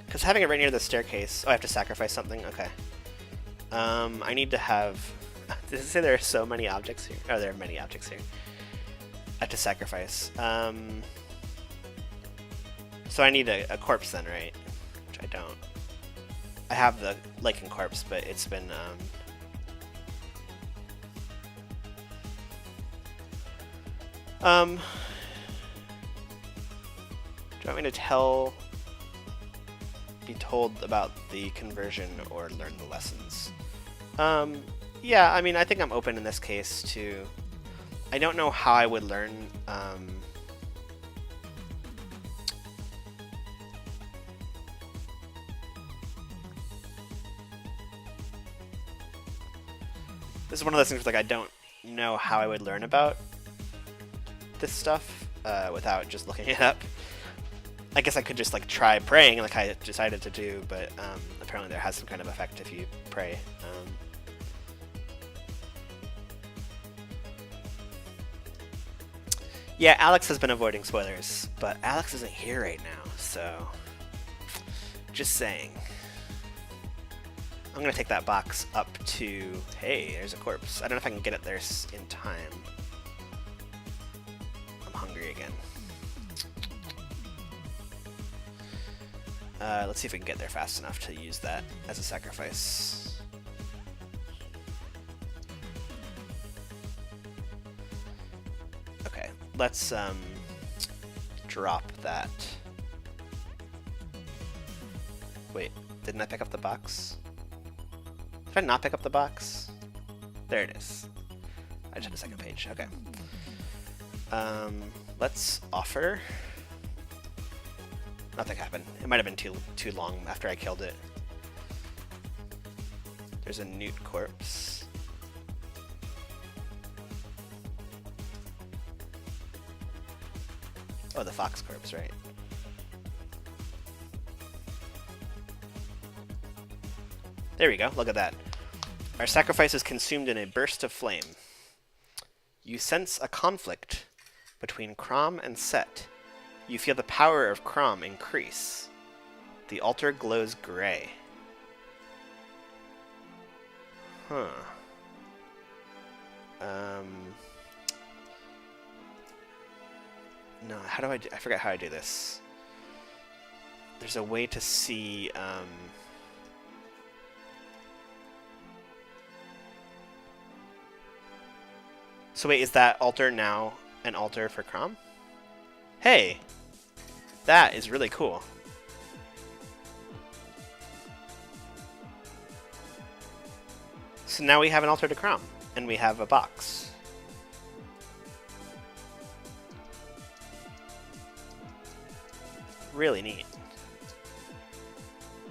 S1: Because having it right near the staircase... Oh, I have to sacrifice something? Okay. I need to have... Does it say there are so many objects here? Oh, there are many objects here. I have to sacrifice. So I need a corpse then, right? Which I don't. I have the Lichen corpse, but it's been... Do you want me to be told about the conversion or learn the lessons? Yeah, I mean, I think I'm open in this case to... I don't know how I would learn... This is one of those things where, like, I don't know how I would learn about this stuff without just looking it up. I guess I could just, like, try praying like I decided to do, but apparently there has some kind of effect if you pray. Yeah, Alex has been avoiding spoilers, but Alex isn't here right now, so... Just saying. I'm gonna take that box up to... Hey, there's a corpse. I don't know if I can get it there in time. I'm hungry again. Let's see if we can get there fast enough to use that as a sacrifice. Okay, let's drop that. Wait, didn't I pick up the box? Did I not pick up the box? There it is. I just had a second page. Okay. Let's offer. Nothing happened. It might have been too long after I killed it. There's a newt corpse. Oh, the fox corpse, right? There we go, look at that. Our sacrifice is consumed in a burst of flame. You sense a conflict between Crom and Set. You feel the power of Crom increase. The altar glows gray. Huh. No, how do I forgot how I do this. There's a way to see, So wait, is that altar now an altar for Crom? Hey! That is really cool. So now we have an altar to Crom, and we have a box. Really neat.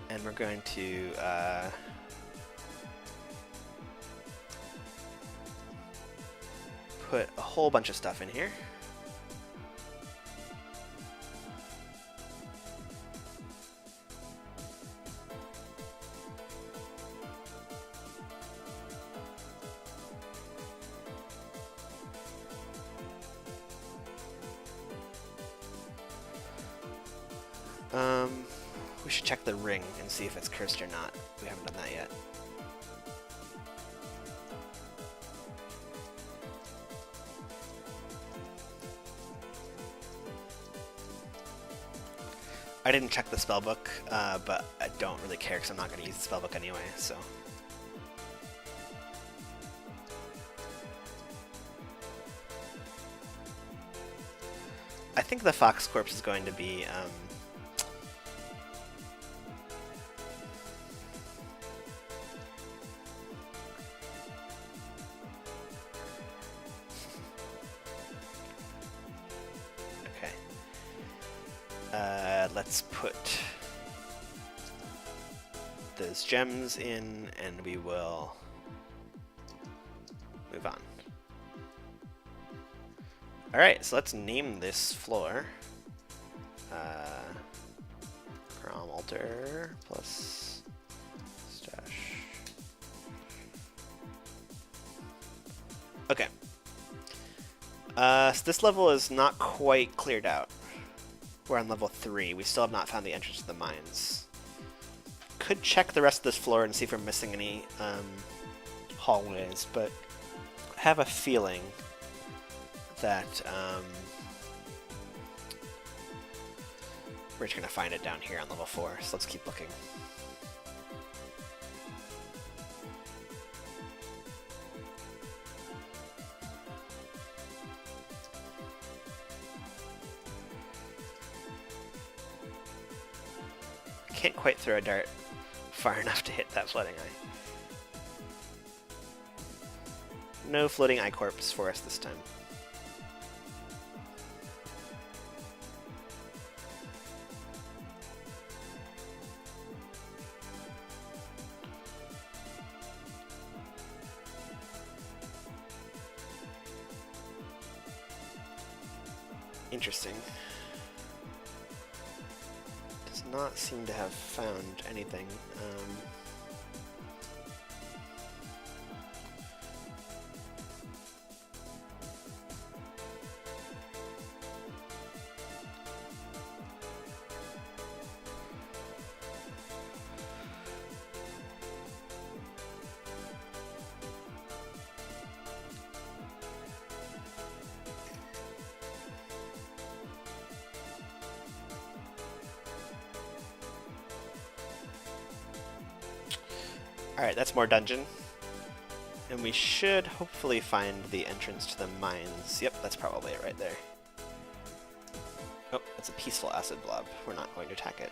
S1: And we're going to, put a whole bunch of stuff in here. We should check the ring and see if it's cursed or not. We haven't done that yet. I didn't check the spellbook, but I don't really care because I'm not going to use the spellbook anyway, so... I think the fox corpse is going to be, okay. Let's put those gems in, and we will move on. Alright, so let's name this floor. Crom altar plus stash. Okay. So this level is not quite cleared out. We're on level 3. We still have not found the entrance to the mines. Could check the rest of this floor and see if we're missing any hallways, but I have a feeling that we're just going to find it down here on level 4, so let's keep looking. I can't quite throw a dart far enough to hit that floating eye. No floating eye corpse for us this time. Interesting. Does not seem to have found anything. Alright, that's more dungeon. And we should hopefully find the entrance to the mines. Yep, that's probably it right there. Oh, that's a peaceful acid blob. We're not going to attack it.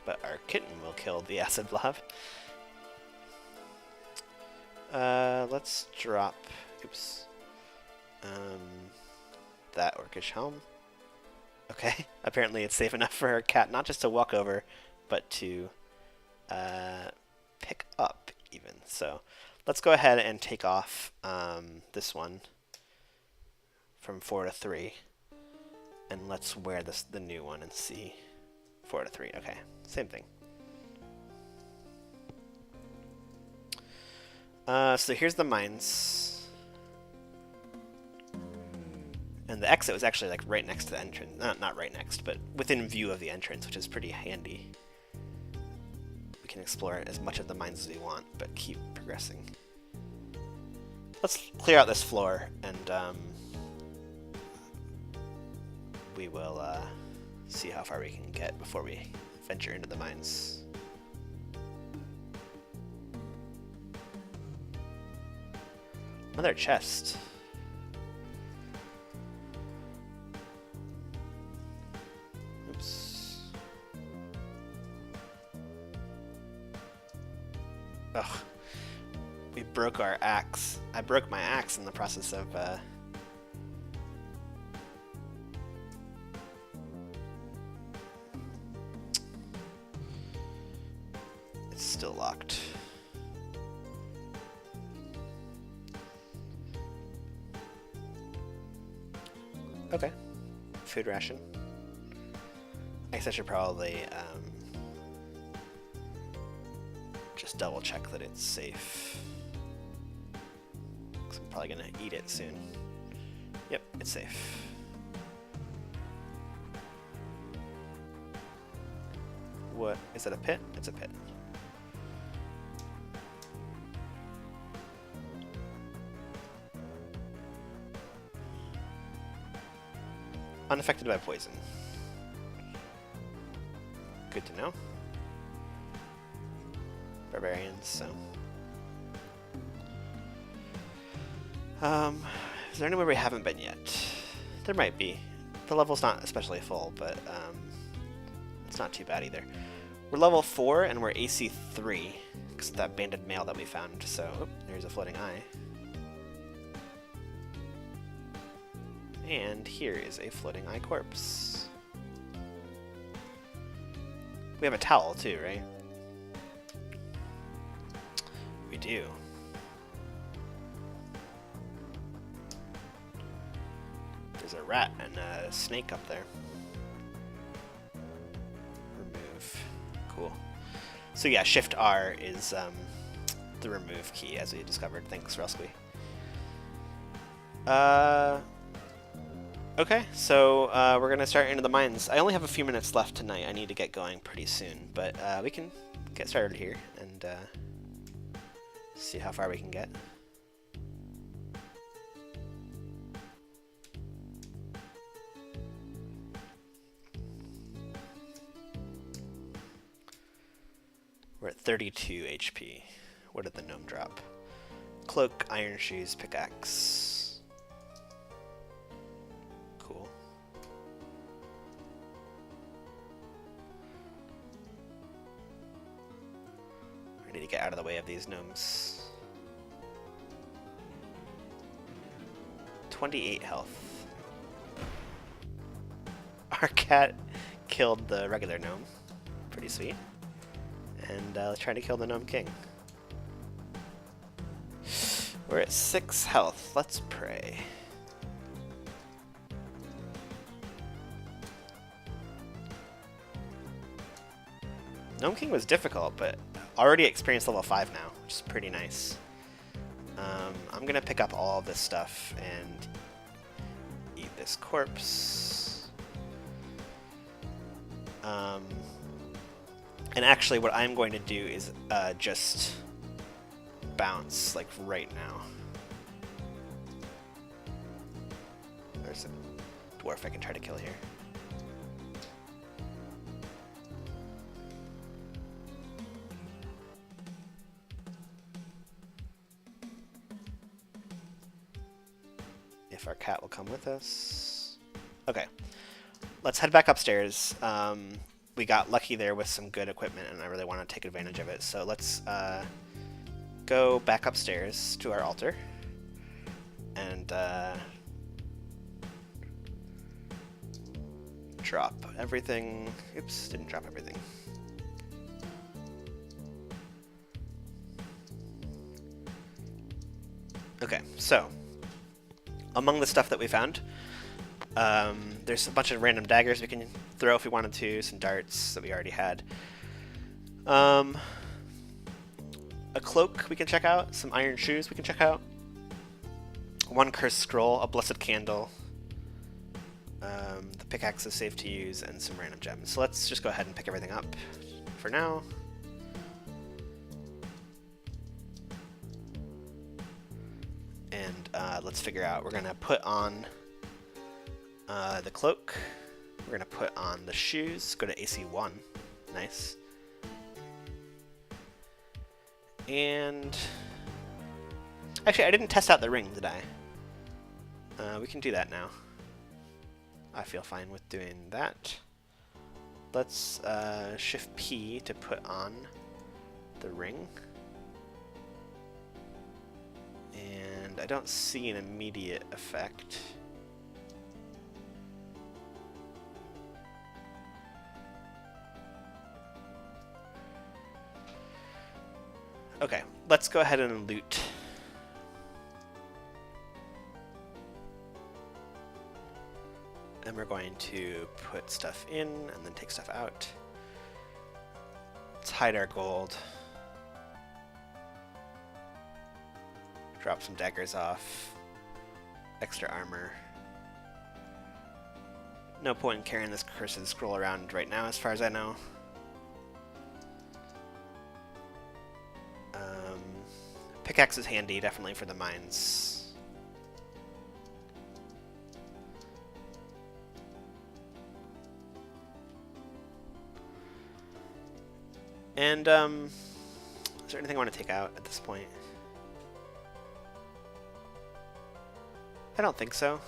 S1: But our kitten will kill the acid blob. Let's drop... Oops. That orcish helm. Okay, apparently it's safe enough for our cat not just to walk over, but to pick up even. So let's go ahead and take off this one from 4 to 3. And let's wear the new one and see. 4 to 3, okay, same thing. So here's the mines. And the exit was actually like right next to the entrance. Not right next, but within view of the entrance, which is pretty handy. We can explore as much of the mines as we want, but keep progressing. Let's clear out this floor, and we will see how far we can get before we venture into the mines. Another chest. Ugh. We broke our axe. I broke my axe in the process of, It's still locked. Okay. Food ration. I guess I should probably, just double check that it's safe. I'm probably gonna eat it soon. Yep, it's safe. What, is it a pit? It's a pit. Unaffected by poison. Good to know. Barbarians, so. Is there anywhere we haven't been yet? There might be. The level's not especially full, but it's not too bad either. We're level 4 and we're AC 3 because of that banded male that we found. So there's a floating eye. And here is a floating eye corpse. We have a towel too, right? We do. There's a rat and a snake up there. Remove. Cool. So yeah, Shift R is the remove key, as we discovered. Thanks, Rusky. Okay, so we're gonna start into the mines. I only have a few minutes left tonight. I need to get going pretty soon, but we can get started here and see how far we can get. We're at 32 HP. What did the gnome drop? Cloak, iron shoes, pickaxe. Cool. I need to get out of the way of these gnomes. 28 health. Our cat killed the regular gnome. Pretty sweet. And let's try to kill the Gnome King. We're at 6 health. Let's pray. Gnome King was difficult, but already experienced level 5 now, which is pretty nice. I'm gonna pick up all of this stuff and eat this corpse. And actually what I'm going to do is just bounce, like, right now. There's a dwarf I can try to kill here. If our cat will come with us. Okay, let's head back upstairs. We got lucky there with some good equipment, and I really want to take advantage of it. So let's go back upstairs to our altar and drop everything. Oops, didn't drop everything. Okay, so among the stuff that we found, there's a bunch of random daggers we can throw if we wanted to, some darts that we already had. A cloak we can check out, some iron shoes we can check out, one cursed scroll, a blessed candle, the pickaxe is safe to use, and some random gems. So let's just go ahead and pick everything up for now. And let's figure out, we're going to put on the cloak, we're going to put on the shoes, go to AC 1, nice. And actually I didn't test out the ring, did I? We can do that now. I feel fine with doing that. Let's shift P to put on the ring. And I don't see an immediate effect. Okay, let's go ahead and loot. And we're going to put stuff in and then take stuff out. Let's hide our gold. Drop some daggers off. Extra armor. No point in carrying this cursed scroll around right now, as far as I know. Pickaxe is handy, definitely, for the mines. And, is there anything I want to take out at this point? I don't think so.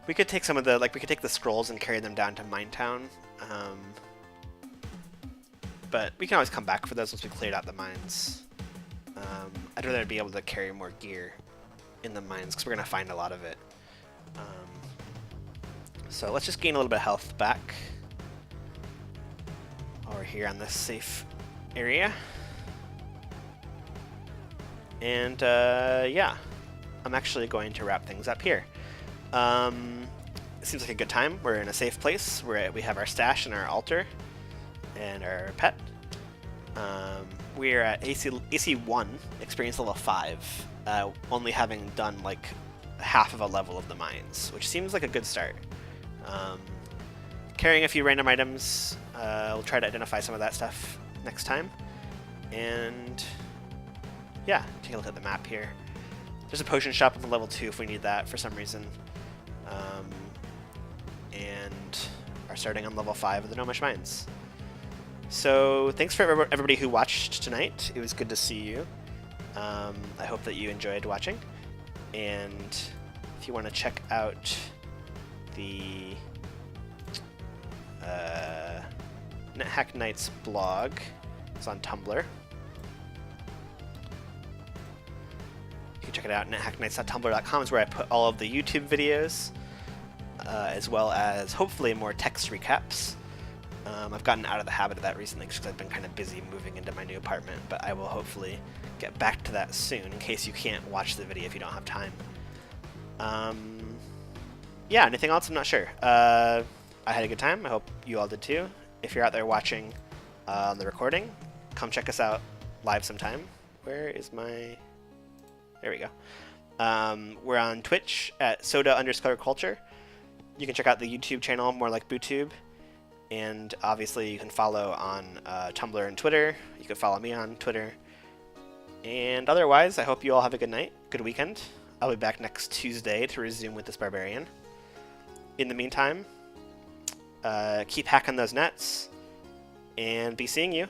S1: We could take some of the, like, we could take the scrolls and carry them down to Minetown. But we can always come back for those once we cleared out the mines. I'd rather be able to carry more gear in the mines, because we're going to find a lot of it. So let's just gain a little bit of health back. While we're here on this safe area. And, yeah. I'm actually going to wrap things up here. It seems like a good time. We're in a safe place. We have our stash and our altar. And our pet. We're at AC1, experience level 5, only having done like half of a level of the mines, which seems like a good start. Carrying a few random items, we'll try to identify some of that stuff next time. And yeah, take a look at the map here. There's a potion shop on level 2 if we need that for some reason. And are starting on level 5 of the Gnomish Mines. So thanks for everybody who watched tonight. It was good to see you. I hope that you enjoyed watching. And if you want to check out the Nethack Nights blog, it's on Tumblr. You can check it out. nethacknights.tumblr.com is where I put all of the YouTube videos, as well as hopefully more text recaps. I've gotten out of the habit of that recently because I've been kind of busy moving into my new apartment, but I will hopefully get back to that soon in case you can't watch the video if you don't have time. Yeah, anything else? I'm not sure. I had a good time. I hope you all did too. If you're out there watching the recording, come check us out live sometime. Where is my... There we go. We're on Twitch at soda_culture. You can check out the YouTube channel, more like BooTube. And obviously you can follow on Tumblr and Twitter. You can follow me on Twitter. And otherwise, I hope you all have a good night, good weekend. I'll be back next Tuesday to resume with this barbarian. In the meantime, keep hacking those nets, and be seeing you.